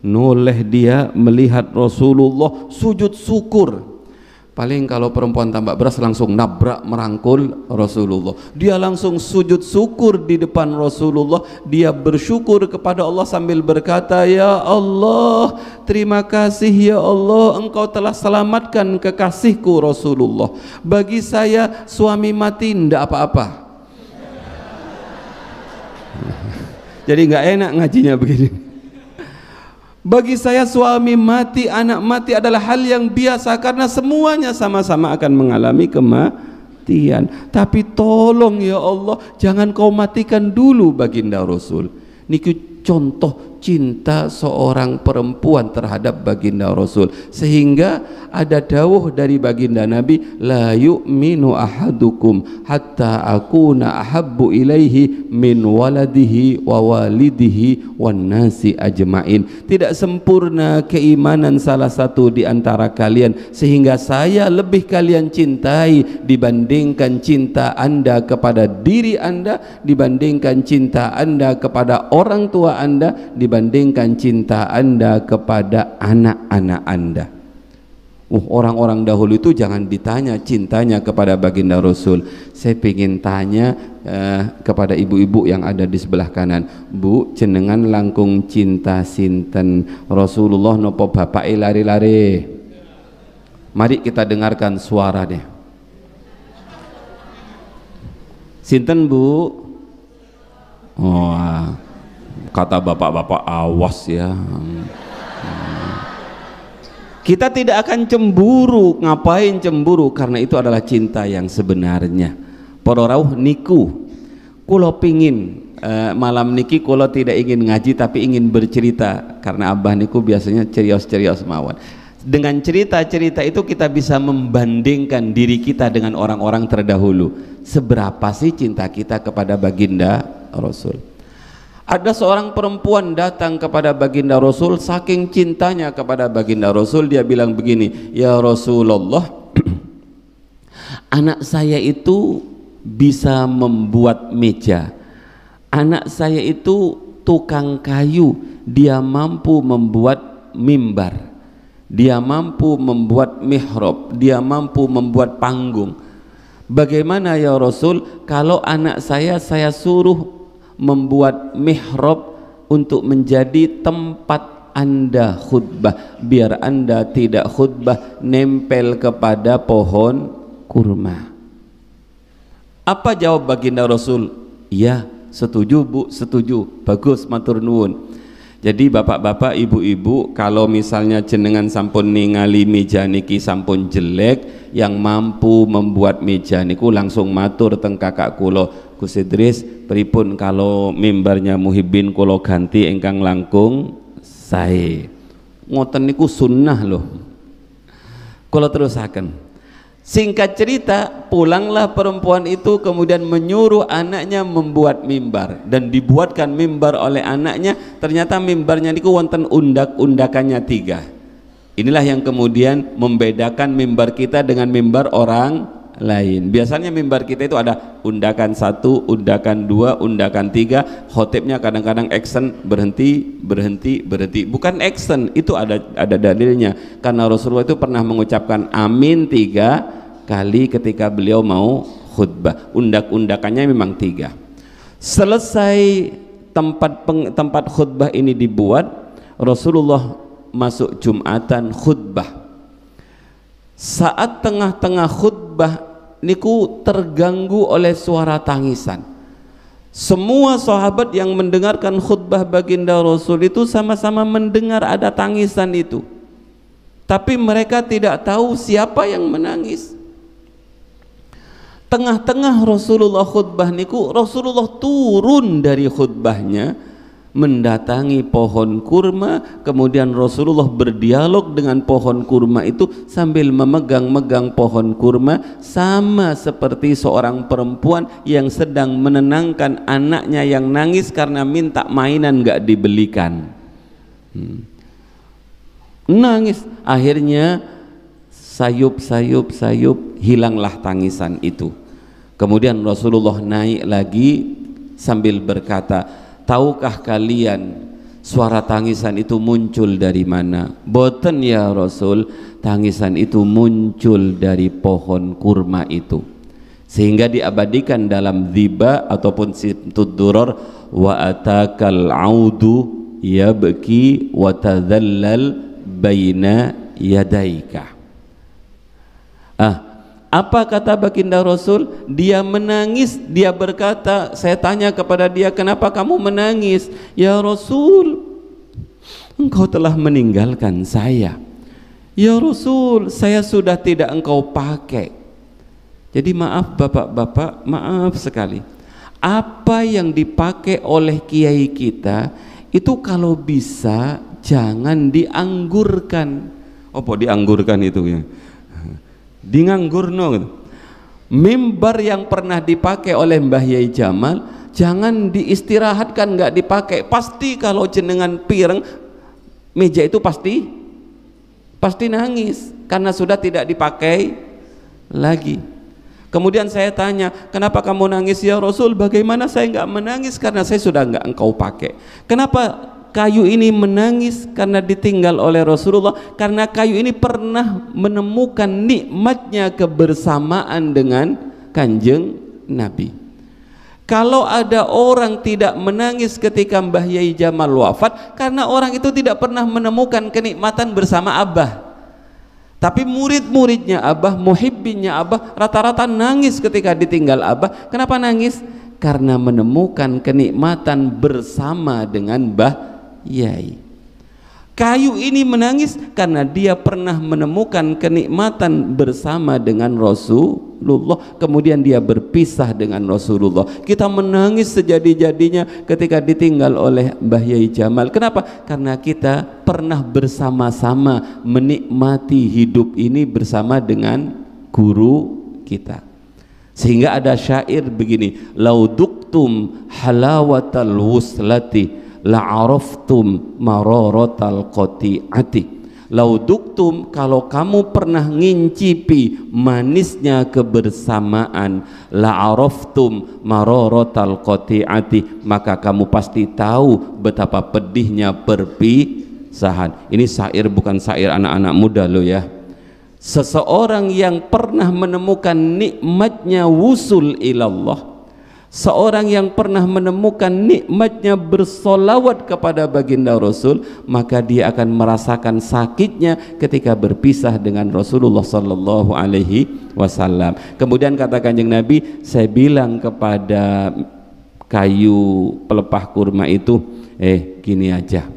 Noleh dia melihat Rasulullah sujud syukur. Paling kalau perempuan tambak beras langsung nabrak merangkul Rasulullah. Dia langsung sujud syukur di depan Rasulullah. Dia bersyukur kepada Allah sambil berkata, "Ya Allah, terima kasih ya Allah, Engkau telah selamatkan kekasihku Rasulullah. Bagi saya suami mati ndak apa-apa." Jadi nggak enak ngajinya begini. Bagi saya suami mati, anak mati adalah hal yang biasa, karena semuanya sama-sama akan mengalami kematian. Tapi tolong ya Allah, jangan kau matikan dulu baginda Rasul. Niki contoh cinta seorang perempuan terhadap baginda Rasul, sehingga ada dawuh dari baginda Nabi, "La yu'minu ahadukum hatta akuna ahabbu ilaihi min waladihi wa walidihi wan nasi ajmain." Tidak sempurna keimanan salah satu di antara kalian sehingga saya lebih kalian cintai dibandingkan cinta Anda kepada diri Anda, dibandingkan cinta Anda kepada orang tua Anda, dibandingkan cinta Anda kepada anak-anak Anda. Orang-orang dahulu itu jangan ditanya cintanya kepada baginda Rasul. Saya ingin tanya kepada ibu-ibu yang ada di sebelah kanan, "Bu, jenengan langkung cinta sinten, Rasulullah nopo bapake lari-lari?" Mari kita dengarkan suaranya. Sinten Bu? Oh, kata bapak-bapak awas ya. Kita tidak akan cemburu. Ngapain cemburu? Karena itu adalah cinta yang sebenarnya. Para rawuh niku kula pingin malam niki kula tidak ingin ngaji tapi ingin bercerita, karena abah niku biasanya cerios-cerios mawon. Dengan cerita-cerita itu kita bisa membandingkan diri kita dengan orang-orang terdahulu. Seberapa sih cinta kita kepada baginda Rasul? Ada seorang perempuan datang kepada baginda Rasul, saking cintanya kepada baginda Rasul, dia bilang begini, "Ya Rasulullah, anak saya itu bisa membuat meja. Anak saya itu tukang kayu, dia mampu membuat mimbar, dia mampu membuat mihrab, dia mampu membuat panggung. Bagaimana ya Rasul kalau anak saya suruh membuat mihrab untuk menjadi tempat Anda khutbah, biar Anda tidak khutbah nempel kepada pohon kurma? Apa jawab baginda Rasul? Iya, setuju Bu, setuju. Bagus, matur nuwun. Jadi bapak-bapak, ibu-ibu, kalau misalnya jenengan sampun ningali meja niki sampun jelek, yang mampu membuat meja niku langsung matur teng kakak kula, Gus Idris, pripun kalau mimbarnya Muhibbin kula ganti ingkang langkung sae. Ngoten niku sunnah loh. Kula terusaken. Singkat cerita, pulanglah perempuan itu kemudian menyuruh anaknya membuat mimbar, dan dibuatkan mimbar oleh anaknya. Ternyata mimbarnya niku wonten undak-undakannya 3. Inilah yang kemudian membedakan mimbar kita dengan mimbar orang lain. Biasanya mimbar kita itu ada undakan 1, undakan 2, undakan 3. Khotibnya kadang-kadang action, berhenti. Bukan action, itu ada dalilnya. Karena Rasulullah itu pernah mengucapkan amin 3 kali ketika beliau mau khutbah. Undak-undakannya memang 3. Selesai tempat khutbah ini dibuat, Rasulullah masuk Jumatan khutbah. Saat tengah-tengah khutbah niku terganggu oleh suara tangisan. Semua sahabat yang mendengarkan khutbah baginda Rasul itu sama-sama mendengar ada tangisan itu, tapi mereka tidak tahu siapa yang menangis. Tengah-tengah Rasulullah khutbah niku, Rasulullah turun dari khutbahnya, mendatangi pohon kurma, kemudian Rasulullah berdialog dengan pohon kurma itu sambil memegang-megang pohon kurma, sama seperti seorang perempuan yang sedang menenangkan anaknya yang nangis karena minta mainan gak dibelikan. Nangis, akhirnya sayup hilanglah tangisan itu. Kemudian Rasulullah naik lagi sambil berkata, tahukah kalian suara tangisan itu muncul dari mana? Boten ya Rasul, tangisan itu muncul dari pohon kurma itu. Sehingga diabadikan dalam Dhiba ataupun Simtud Duror, wa atakal audu yabki wa tadhallal baina yadaika. Apa kata baginda Rasul? Dia menangis, dia berkata, saya tanya kepada dia, kenapa kamu menangis? Ya Rasul, engkau telah meninggalkan saya. Ya Rasul, saya sudah tidak engkau pakai. Jadi maaf bapak-bapak, maaf sekali, apa yang dipakai oleh kiai kita itu kalau bisa jangan dianggurkan. Apa dianggurkan itu ya? Di nganggurno gitu. Mimbar yang pernah dipakai oleh Mbah Yai Jamal jangan diistirahatkan, nggak dipakai. Pasti kalau jenengan pireng meja itu pasti nangis karena sudah tidak dipakai lagi. Kemudian saya tanya, kenapa kamu nangis ya Rasul? Bagaimana saya nggak menangis? Karena saya sudah nggak engkau pakai. Kenapa kayu ini menangis? Karena ditinggal oleh Rasulullah, karena kayu ini pernah menemukan nikmatnya kebersamaan dengan Kanjeng Nabi. Kalau ada orang tidak menangis ketika Mbah Yai Jamal wafat, karena orang itu tidak pernah menemukan kenikmatan bersama Abah. Tapi murid-muridnya Abah, muhibbinnya Abah, rata-rata nangis ketika ditinggal Abah. Kenapa nangis? Karena menemukan kenikmatan bersama dengan Mbah Yai. Kayu ini menangis karena dia pernah menemukan kenikmatan bersama dengan Rasulullah, kemudian dia berpisah dengan Rasulullah. Kita menangis sejadi-jadinya ketika ditinggal oleh Mbah Yai Jamal. Kenapa? Karena kita pernah bersama-sama menikmati hidup ini bersama dengan guru kita. Sehingga ada syair begini, lauduktum halawatal wuslati la'araftum mararatal qati'ati Lauduktum, kalau kamu pernah ngincipi manisnya kebersamaan, la'araftum mararatal qati'ati, maka kamu pasti tahu betapa pedihnya perpisahan. Ini syair, bukan syair anak-anak muda loh ya. Seseorang yang pernah menemukan nikmatnya wusul ilallah, seorang yang pernah menemukan nikmatnya bersolawat kepada baginda Rasul, maka dia akan merasakan sakitnya ketika berpisah dengan Rasulullah sallallahu alaihi wasallam. Kemudian kata Kanjeng Nabi, saya bilang kepada kayu pelepah kurma itu, gini aja,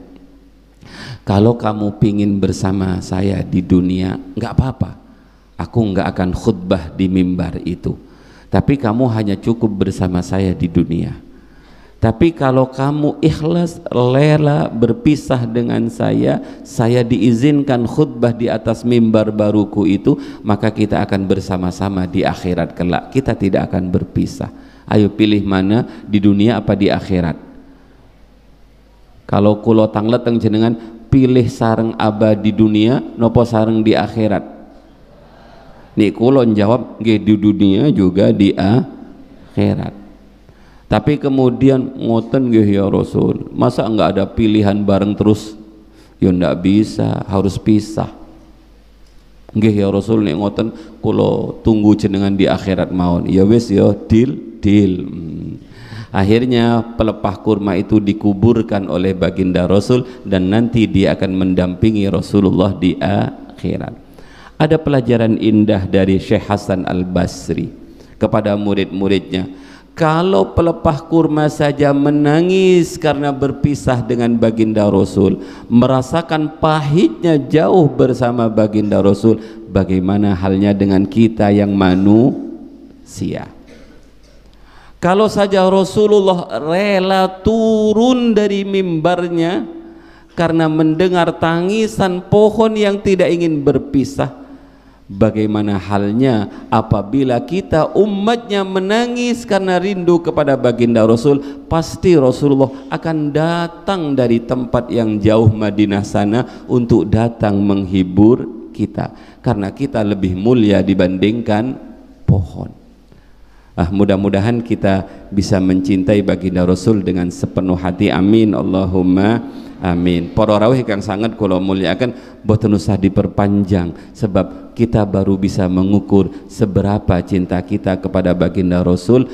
kalau kamu pingin bersama saya di dunia, nggak apa-apa, aku nggak akan khutbah di mimbar itu, tapi kamu hanya cukup bersama saya di dunia. Tapi kalau kamu ikhlas, rela berpisah dengan saya diizinkan khutbah di atas mimbar baruku itu, maka kita akan bersama-sama di akhirat kelak. Kita tidak akan berpisah. Ayo pilih mana, di dunia apa di akhirat? Kalau kulo tangleteng jenengan, pilih sareng abadi dunia nopo sareng di akhirat? Nih kulon jawab di dunia juga di akhirat. Tapi kemudian ngoten nggih ya Rasul, masa enggak ada pilihan bareng terus? Ya ndak bisa, harus pisah. Nggih ya Rasul, nek ngoten kula tunggu jenengan di akhirat mawon. Ya wis ya, deal. Akhirnya pelepah kurma itu dikuburkan oleh baginda Rasul, dan nanti dia akan mendampingi Rasulullah di akhirat. Ada pelajaran indah dari Syekh Hasan Al-Basri kepada murid-muridnya. Kalau pelepah kurma saja menangis karena berpisah dengan baginda Rasul, merasakan pahitnya jauh bersama baginda Rasul, bagaimana halnya dengan kita yang manusia? Kalau saja Rasulullah rela turun dari mimbarnya karena mendengar tangisan pohon yang tidak ingin berpisah, bagaimana halnya apabila kita umatnya menangis karena rindu kepada baginda Rasul? Pasti Rasulullah akan datang dari tempat yang jauh Madinah sana untuk datang menghibur kita, karena kita lebih mulia dibandingkan pohon. Mudah-mudahan kita bisa mencintai baginda Rasul dengan sepenuh hati. Amin, Allahumma amin. Para rawuh yang sangat kula muliakan, boten usah diperpanjang, sebab kita baru bisa mengukur seberapa cinta kita kepada baginda Rasul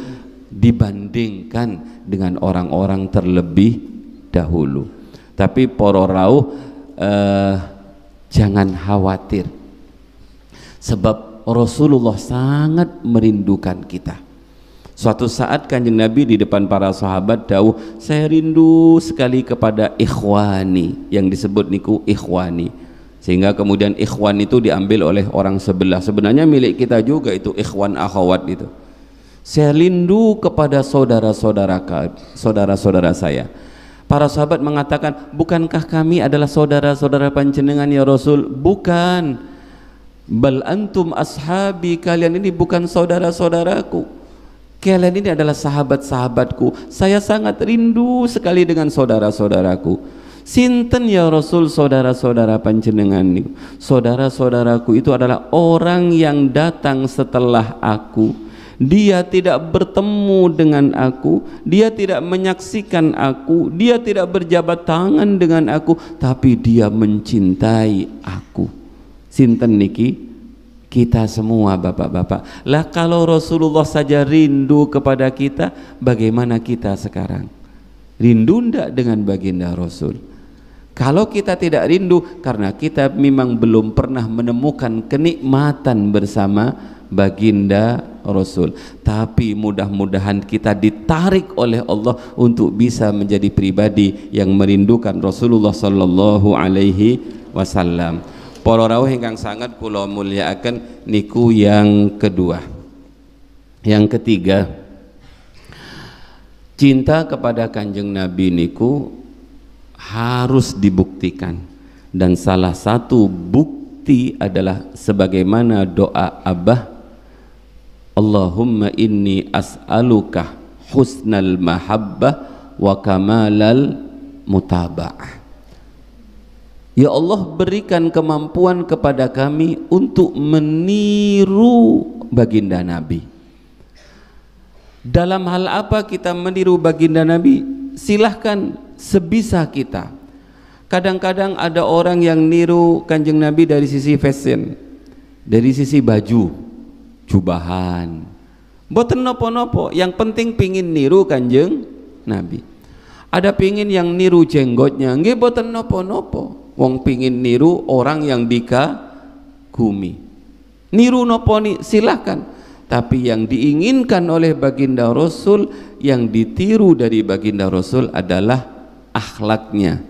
dibandingkan dengan orang-orang terlebih dahulu. Tapi para rawuh jangan khawatir, sebab Rasulullah sangat merindukan kita. Suatu saat Kanjeng Nabi di depan para sahabat dawuh, saya rindu sekali kepada ikhwani, yang disebut niku ikhwani, sehingga kemudian ikhwan itu diambil oleh orang sebelah. Sebenarnya milik kita juga itu ikhwan akhwat itu. Saya rindu kepada saudara-saudara saya. Para sahabat mengatakan, bukankah kami adalah saudara-saudara panjenengan ya Rasul? Bukan. Bal antum ashabi, kalian ini bukan saudara-saudaraku, kalian ini adalah sahabat-sahabatku. Saya sangat rindu sekali dengan saudara-saudaraku. Sinten ya Rasul saudara-saudara panjenengan niku? Saudara-saudaraku itu adalah orang yang datang setelah aku. Dia tidak bertemu dengan aku, dia tidak menyaksikan aku, dia tidak berjabat tangan dengan aku, tapi dia mencintai aku. Sinten niki? Kita semua bapak-bapak. Lah kalau Rasulullah saja rindu kepada kita, bagaimana kita sekarang? Rindu ndak dengan baginda Rasul? Kalau kita tidak rindu, karena kita memang belum pernah menemukan kenikmatan bersama baginda Rasul. Tapi mudah-mudahan kita ditarik oleh Allah untuk bisa menjadi pribadi yang merindukan Rasulullah sallallahu alaihi wasallam. Para rawuh ingkang sangat kula mulyakaken, niku yang kedua. Yang ketiga, cinta kepada Kanjeng Nabi niku harus dibuktikan, dan salah satu bukti adalah sebagaimana doa Abah, Allahumma inni as'aluka husnal mahabbah wa kamalal mutaba'ah. Ya Allah, berikan kemampuan kepada kami untuk meniru baginda Nabi. Dalam hal apa kita meniru baginda Nabi? Silahkan sebisa kita. Kadang-kadang ada orang yang niru Kanjeng Nabi dari sisi fashion, dari sisi baju, jubahan, boten nopo-nopo, yang penting pingin niru Kanjeng Nabi. Ada pingin yang niru jenggotnya, nggih boten nopo-nopo. Wong pingin niru orang yang dikagumi, niru nopo nih silahkan, tapi yang diinginkan oleh baginda Rasul, yang ditiru dari baginda Rasul adalah akhlaknya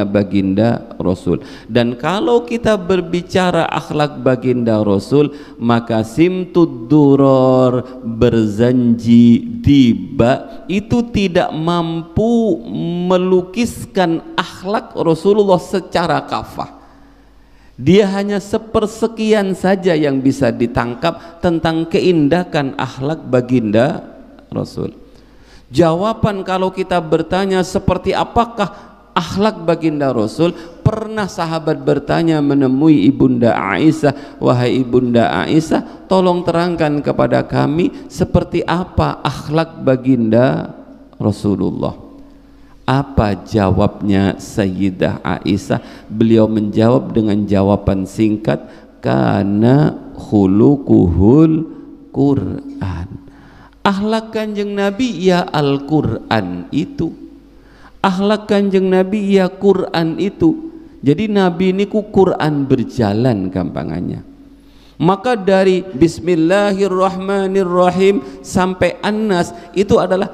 baginda Rasul. Dan kalau kita berbicara akhlak baginda Rasul, maka simtud duror, berzanji tiba, itu tidak mampu melukiskan akhlak Rasulullah secara kafah. Dia hanya sepersekian saja yang bisa ditangkap tentang keindahan akhlak baginda Rasul. Jawaban kalau kita bertanya seperti apakah akhlak baginda Rasul, pernah sahabat bertanya menemui ibunda Aisyah, wahai ibunda Aisyah, tolong terangkan kepada kami seperti apa akhlak baginda Rasulullah. Apa jawabnya Sayyidah Aisyah? Beliau menjawab dengan jawaban singkat, kana khuluquhul Quran. Akhlak Kanjeng Nabi ya Al-Quran itu. Akhlak Kanjeng Nabi ya Quran itu. Jadi Nabi ini ku Quran berjalan gampangannya. Maka dari Bismillahirrahmanirrahim sampai An-Nas itu adalah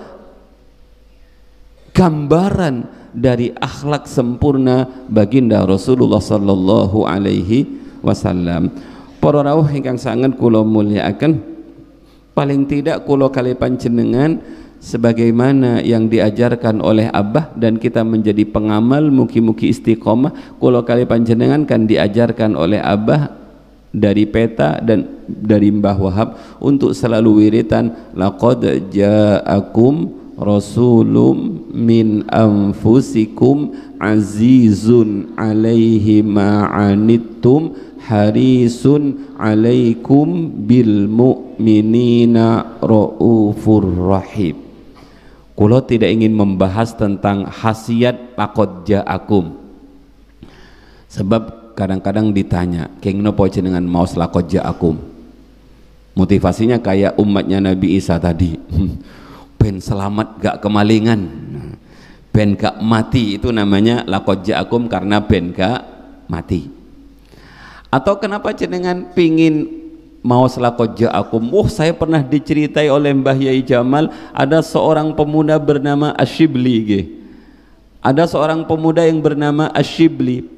gambaran dari akhlak sempurna baginda Rasulullah sallallahu alaihi wasallam. Para rawuh ingkang sanget kula mulyakaken, paling tidak kula kalih panjenengan sebagaimana yang diajarkan oleh Abah, dan kita menjadi pengamal mugi-mugi istiqomah. Kula kali panjenengan kan diajarkan oleh Abah dari peta dan dari Mbah Wahab untuk selalu wiritan laqad ja'akum rasulum min anfusikum azizun alaihi ma'anittum harisun alaikum bil mu'minina raufur rahim. Kulo tidak ingin membahas tentang khasiat laqad ja'akum, sebab kadang-kadang ditanya keng nopo jenengan maos laqad ja'akum, motivasinya kayak umatnya Nabi Isa tadi, ben selamat gak kemalingan, ben gak mati, itu namanya laqad ja'akum karena ben gak mati. Atau kenapa jenengan pingin maos laqad ja'akum? Saya pernah diceritai oleh Mbah Yai Jamal, ada seorang pemuda bernama Asyibli. Ada seorang pemuda yang bernama Asyibli.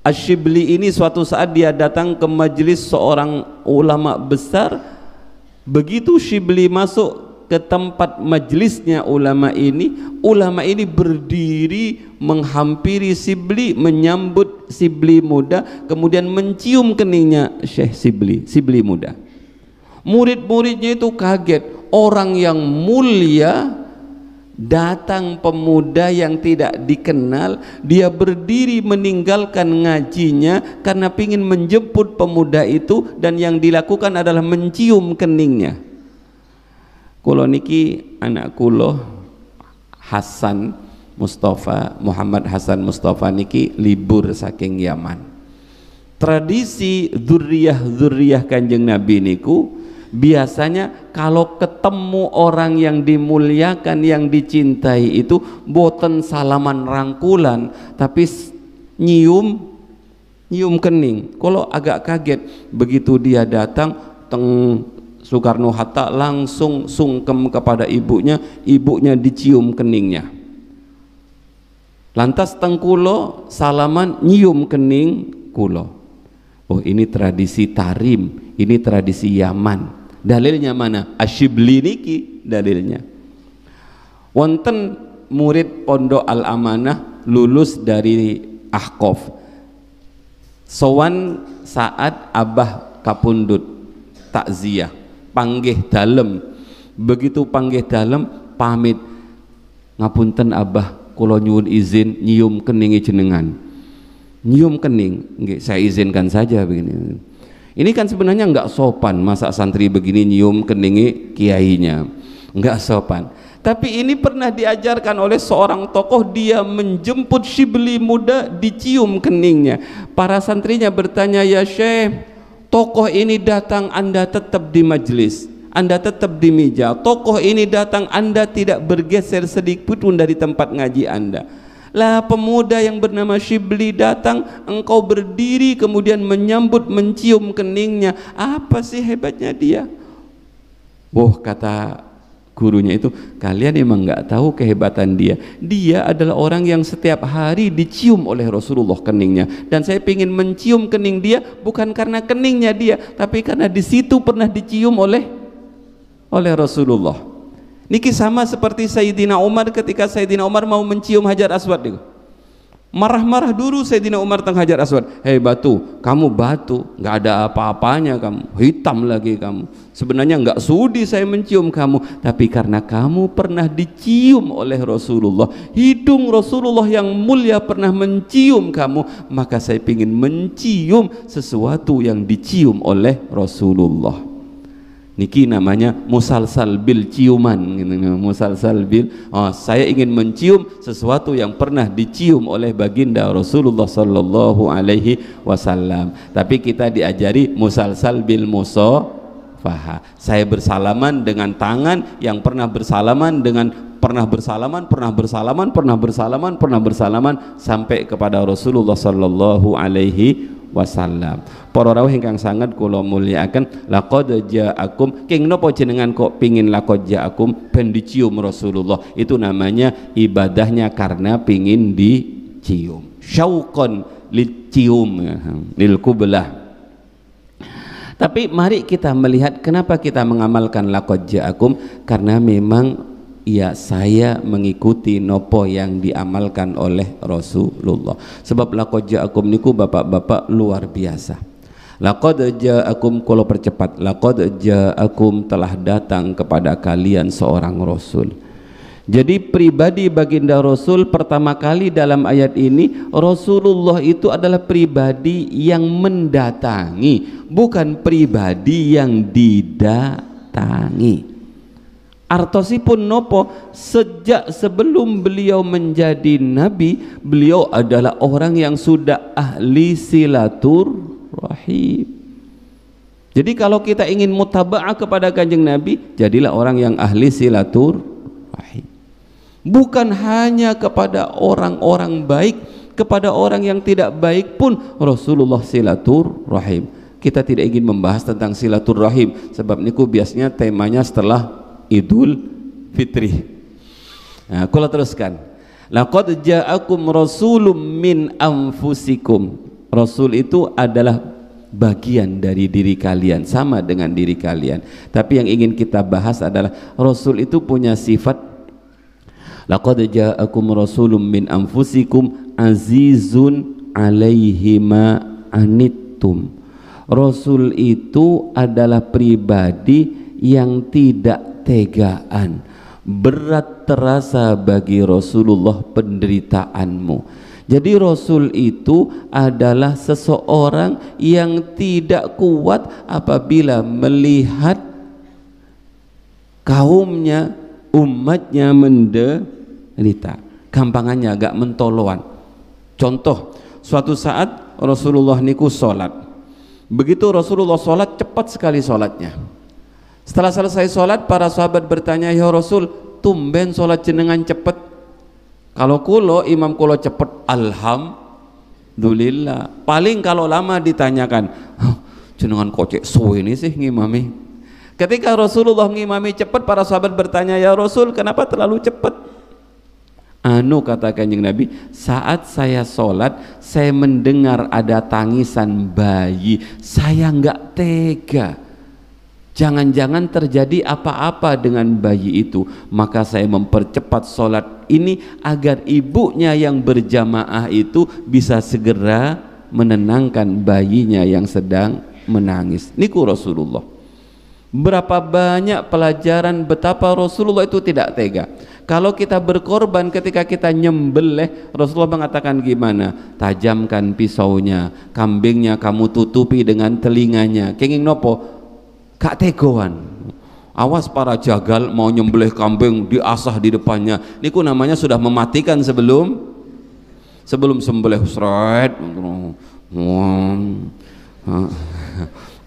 Asyibli ini suatu saat dia datang ke majelis seorang ulama besar. Begitu Syibli masuk ke tempat majelisnya ulama ini berdiri menghampiri Syibli, menyambut Syibli muda, kemudian mencium keningnya Syekh Syibli muda. Murid-muridnya itu kaget, orang yang mulia datang pemuda yang tidak dikenal, dia berdiri meninggalkan ngajinya karena ingin menjemput pemuda itu, dan yang dilakukan adalah mencium keningnya. Kulo niki anak kulo Hasan Mustafa, Muhammad Hasan Mustafa niki libur saking Yaman. Tradisi dzurriyah Kanjeng Nabi niku biasanya kalau ketemu orang yang dimuliakan, yang dicintai itu boten salaman rangkulan, tapi nyium kening. Kalau agak kaget begitu dia datang teng Soekarno Hatta, langsung sungkem kepada ibunya dicium keningnya. Lantas tengkulo salaman nyium kening kulo. Oh, ini tradisi Tarim, ini tradisi Yaman. Dalilnya mana? Asyibli niki dalilnya. Wonten murid Pondok Al Amanah lulus dari Ahqaf. Sowan saat Abah kapundhut takziah, panggih dalem. Begitu panggih dalem pamit, ngapunten Abah, kula nyuwun izin nyium keningi jenengan. Nyium kening, nggih, saya izinkan saja begini. Ini kan sebenarnya enggak sopan, masa santri begini nyium keningi kiainya, enggak sopan. Tapi ini pernah diajarkan oleh seorang tokoh, dia menjemput Syibli muda, dicium keningnya. Para santrinya bertanya, ya Syekh, tokoh ini datang Anda tetap di majelis, Anda tetap di meja. Tokoh ini datang Anda tidak bergeser sedikit pun dari tempat ngaji Anda. Lah pemuda yang bernama Syibli datang, engkau berdiri kemudian menyambut, mencium keningnya. Apa sih hebatnya dia? Wah, kata gurunya itu, kalian emang nggak tahu kehebatan dia. Dia adalah orang yang setiap hari dicium oleh Rasulullah keningnya. Dan saya ingin mencium kening dia bukan karena keningnya dia, tapi karena di situ pernah dicium oleh Rasulullah. Niki sama seperti Sayyidina Umar ketika Sayyidina Umar mau mencium Hajar Aswad itu. Marah-marah dulu Sayyidina Umar tentang Hajar Aswad. Hei batu, kamu batu, nggak ada apa-apanya kamu, hitam lagi kamu. Sebenarnya nggak sudi saya mencium kamu, tapi karena kamu pernah dicium oleh Rasulullah, hidung Rasulullah yang mulia pernah mencium kamu, maka saya ingin mencium sesuatu yang dicium oleh Rasulullah. Niki namanya musalsal bil ciuman, musalsal bil. Saya ingin mencium sesuatu yang pernah dicium oleh baginda Rasulullah sallallahu alaihi wasallam. Tapi kita diajari musalsal bil musafaha. Saya bersalaman dengan tangan yang pernah bersalaman dengan pernah bersalaman sampai kepada Rasulullah sallallahu alaihi wasallam. Para rawuh ingkang sanget kula mulyakaken, laqad ja'akum, king napa jenengan kok pingin laqad ja'akum ben dicium Rasulullah? Itu namanya ibadahnya karena pingin dicium, syauqan licium, lil qublah. Tapi mari kita melihat kenapa kita mengamalkan laqad ja'akum, karena memang ya saya mengikuti nopo yang diamalkan oleh Rasulullah. Sebab laqad ja'akum niku bapak-bapak luar biasa. Laqad ja'akum, kalau percepat, laqad ja'akum telah datang kepada kalian seorang Rasul. Jadi pribadi baginda Rasul pertama kali dalam ayat ini, Rasulullah itu adalah pribadi yang mendatangi, bukan pribadi yang didatangi. Artosipun nopo, sejak sebelum beliau menjadi nabi, beliau adalah orang yang sudah ahli silaturahim. Jadi kalau kita ingin mutaba'ah kepada kanjeng Nabi, jadilah orang yang ahli silaturahim. Bukan hanya kepada orang-orang baik, kepada orang yang tidak baik pun Rasulullah silaturahim. Kita tidak ingin membahas tentang silaturahim, sebab niku biasanya temanya setelah Idul Fitri. Nah, kalau teruskan, laqad ja'akum rasulun min anfusikum. Rasul itu adalah bagian dari diri kalian, sama dengan diri kalian. Tapi yang ingin kita bahas adalah Rasul itu punya sifat, laqad ja'akum rasulun min anfusikum azizun alaihi ma anittum. Rasul itu adalah pribadi yang tidak tegaan, berat terasa bagi Rasulullah penderitaanmu. Jadi Rasul itu adalah seseorang yang tidak kuat apabila melihat kaumnya, umatnya menderita. Gampangannya agak mentoloan. Contoh, suatu saat Rasulullah niku sholat. Begitu Rasulullah sholat, cepat sekali sholatnya. Setelah selesai sholat, para sahabat bertanya, ya Rasul, tumben sholat jenengan cepat. Kalau kulo, imam kulo cepat, alhamdulillah. Paling kalau lama ditanyakan, jenengan kok cek suwe ini sih ngimami. Ketika Rasulullah ngimami cepat, para sahabat bertanya, ya Rasul, kenapa terlalu cepat? Kata Kanjeng Nabi, saat saya sholat, saya mendengar ada tangisan bayi, saya nggak tega. Jangan-jangan terjadi apa-apa dengan bayi itu, maka saya mempercepat sholat ini agar ibunya yang berjamaah itu bisa segera menenangkan bayinya yang sedang menangis. Niku Rasulullah. Berapa banyak pelajaran betapa Rasulullah itu tidak tega. Kalau kita berkorban ketika kita nyembelih, Rasulullah mengatakan gimana? Tajamkan pisaunya, kambingnya kamu tutupi dengan telinganya. Kenging nopo? Kak tegoan. Awas para jagal mau nyembelih kambing diasah di depannya. Niku namanya sudah mematikan sebelum sembelih seret.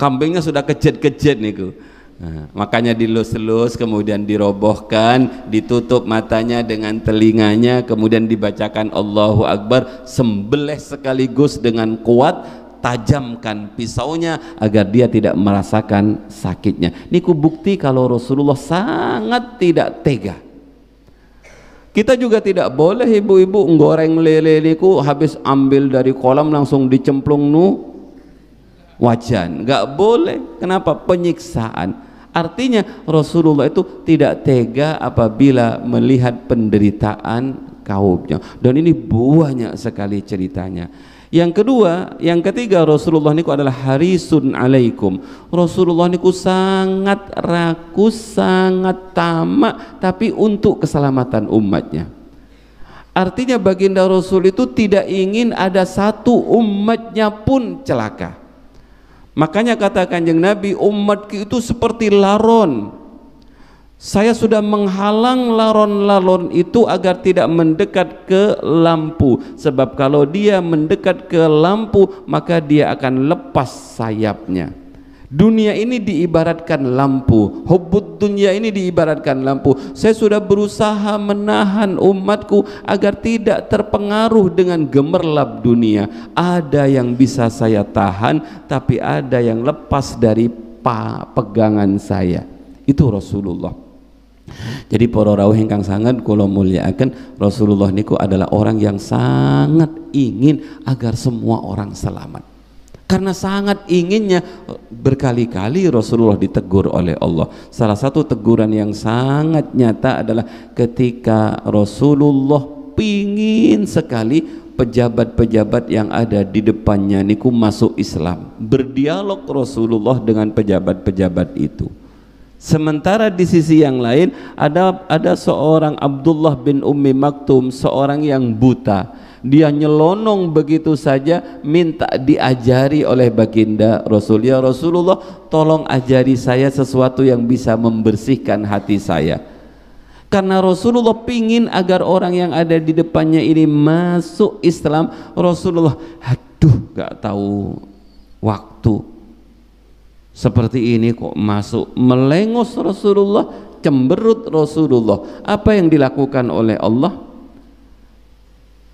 Kambingnya sudah kejet-kejet niku. Nah, makanya dilus-lus, kemudian dirobohkan, ditutup matanya dengan telinganya, kemudian dibacakan Allahu Akbar, sembelih sekaligus dengan kuat, tajamkan pisaunya agar dia tidak merasakan sakitnya. Niku bukti kalau Rasulullah sangat tidak tega. Kita juga tidak boleh ibu-ibu goreng lele niku habis ambil dari kolam langsung dicemplung wajan, nggak boleh. Kenapa? Penyiksaan. Artinya Rasulullah itu tidak tega apabila melihat penderitaan kaumnya, dan ini banyak sekali ceritanya. Yang kedua, yang ketiga, Rasulullah niku adalah harisun alaikum. Rasulullah niku sangat rakus, sangat tamak, tapi untuk keselamatan umatnya. Artinya baginda Rasul itu tidak ingin ada satu umatnya pun celaka. Makanya kata Kanjeng Nabi, umatku itu seperti laron. Saya sudah menghalang laron-laron itu agar tidak mendekat ke lampu. Sebab kalau dia mendekat ke lampu, maka dia akan lepas sayapnya. Dunia ini diibaratkan lampu, hubbud dunia ini diibaratkan lampu. Saya sudah berusaha menahan umatku agar tidak terpengaruh dengan gemerlap dunia. Ada yang bisa saya tahan, tapi ada yang lepas dari pegangan saya. Itu Rasulullah. Jadi para rawuh ingkang sangat kula mulyakaken, Rasulullah niku adalah orang yang sangat ingin agar semua orang selamat. Karena sangat inginnya, berkali-kali Rasulullah ditegur oleh Allah. Salah satu teguran yang sangat nyata adalah ketika Rasulullah pingin sekali pejabat-pejabat yang ada di depannya niku masuk Islam. Berdialog Rasulullah dengan pejabat-pejabat itu. Sementara di sisi yang lain ada seorang Abdullah bin Ummi Maktum, seorang yang buta. Dia nyelonong begitu saja minta diajari oleh baginda Rasul. Ya Rasulullah, tolong ajari saya sesuatu yang bisa membersihkan hati saya. Karena Rasulullah pingin agar orang yang ada di depannya ini masuk Islam. Rasulullah, aduh gak tahu waktu seperti ini kok masuk. Melengos Rasulullah, cemberut Rasulullah. Apa yang dilakukan oleh Allah?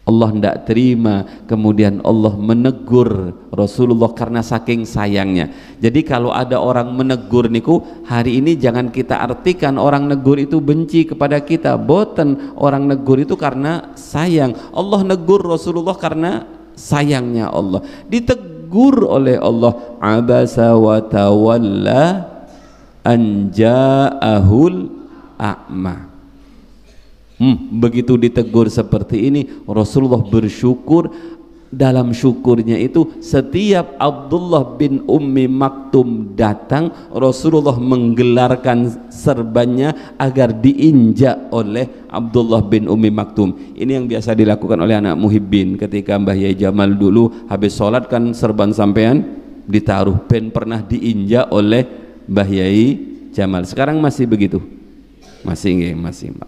Allah tidak terima, kemudian Allah menegur Rasulullah karena saking sayangnya. Jadi kalau ada orang menegur niku, hari ini jangan kita artikan orang negur itu benci kepada kita. Boten, orang negur itu karena sayang. Allah negur Rasulullah karena sayangnya Allah. Ditegur oleh Allah, abasa wa tawalla an ja'ahul a'ma. Begitu ditegur seperti ini, Rasulullah bersyukur. Dalam syukurnya itu, setiap Abdullah bin Ummi Maktum datang, Rasulullah menggelarkan serbannya agar diinjak oleh Abdullah bin Ummi Maktum. Ini yang biasa dilakukan oleh anak muhibbin. Ketika Mbah Yai Jamal dulu habis sholat kan serban sampean ditaruh, pen pernah diinjak oleh Mbah Yai Jamal. Sekarang masih begitu? Masih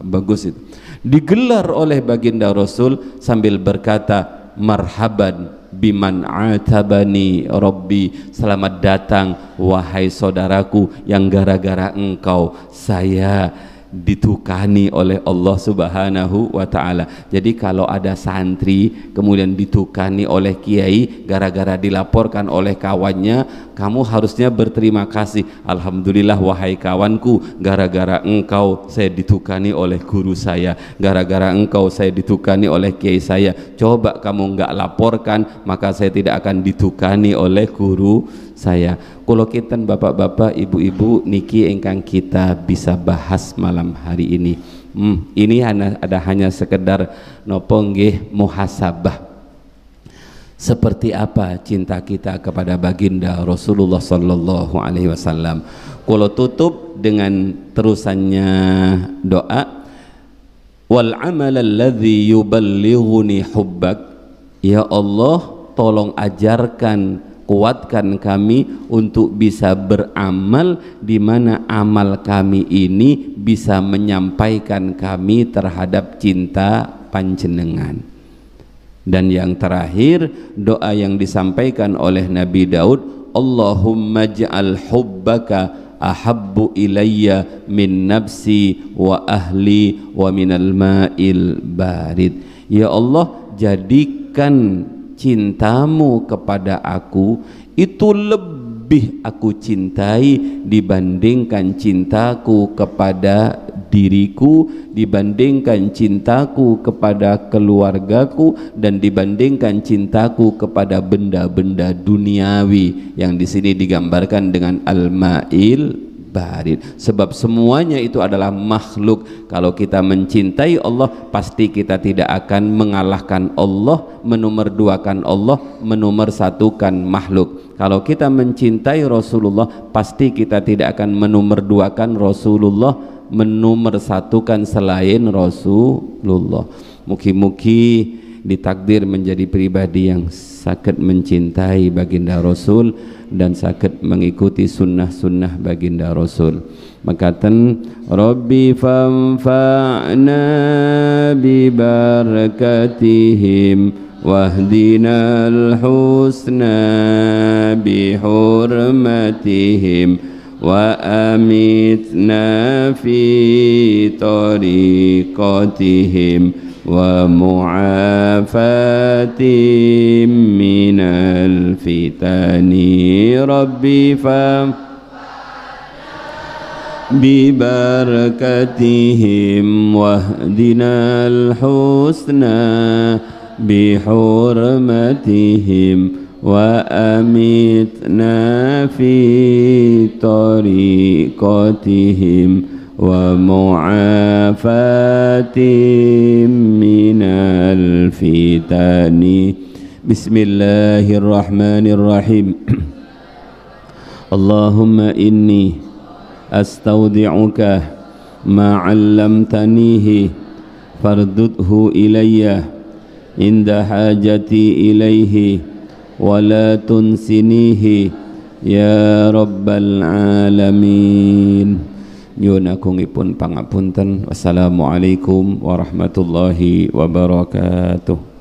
bagus itu. Digelar oleh baginda Rasul sambil berkata, marhaban biman atabani Rabbi. Selamat datang wahai saudaraku yang gara-gara engkau saya ditukani oleh Allah Subhanahu wa ta'ala. Jadi kalau ada santri kemudian ditukani oleh kiai gara-gara dilaporkan oleh kawannya, kamu harusnya berterima kasih. Alhamdulillah wahai kawanku, gara-gara engkau saya ditukani oleh guru saya, gara-gara engkau saya ditukani oleh kiai saya. Coba kamu enggak laporkan, maka saya tidak akan ditukani oleh guru saya. Kalau kita bapak-bapak, ibu-ibu niki ingkang kita bisa bahas malam hari ini. Ini hanya sekedar nopo nggih muhasabah. Seperti apa cinta kita kepada baginda Rasulullah sallallahu alaihi wasallam. Kula tutup dengan terusannya doa, wal amal alladhi yuballighuni hubbak. Ya Allah, tolong ajarkan, kuatkan kami untuk bisa beramal di mana amal kami ini bisa menyampaikan kami terhadap cinta panjenengan. Dan yang terakhir, doa yang disampaikan oleh Nabi Daud, Allahumma ja'al hubbaka ahabbu ilayya min nafsi wa ahli wa minal ma'il barid. Ya Allah, jadikan cintamu kepada aku itu lebih aku cintai dibandingkan cintaku kepada diriku, dibandingkan cintaku kepada keluargaku, dan dibandingkan cintaku kepada benda-benda duniawi yang di sini digambarkan dengan al-ma'il barid. Sebab semuanya itu adalah makhluk. Kalau kita mencintai Allah, pasti kita tidak akan mengalahkan Allah, menomorsatukan Allah, menomorsatukan makhluk. Kalau kita mencintai Rasulullah, pasti kita tidak akan menomorsatukan Rasulullah, menomorsatukan selain Rasulullah. Mugi-mugi ditakdir menjadi pribadi yang sakit mencintai baginda Rasul dan sakit mengikuti sunnah-sunnah baginda Rasul. Makaten Rabbi fanfa'na bi barakatihim wahdinal husna bi hurmatihim wa amitna fi tariqatihim wa mu'afatim minal fitani Rabbi fa bi barakatihim wahdinal husna bi hurmatihim wa amitna fi tariqatihim wa mu'afatim minal fitani. Bismillahirrahmanirrahim. Allahumma inni astaudi'uka ma 'allamtanihi fardudhu ilayya inda hajati ilaihi wa la tunsinihi ya rabbal alamin. Nyuwun agungipun pangapunten. Wassalamualaikum warahmatullahi wabarakatuh.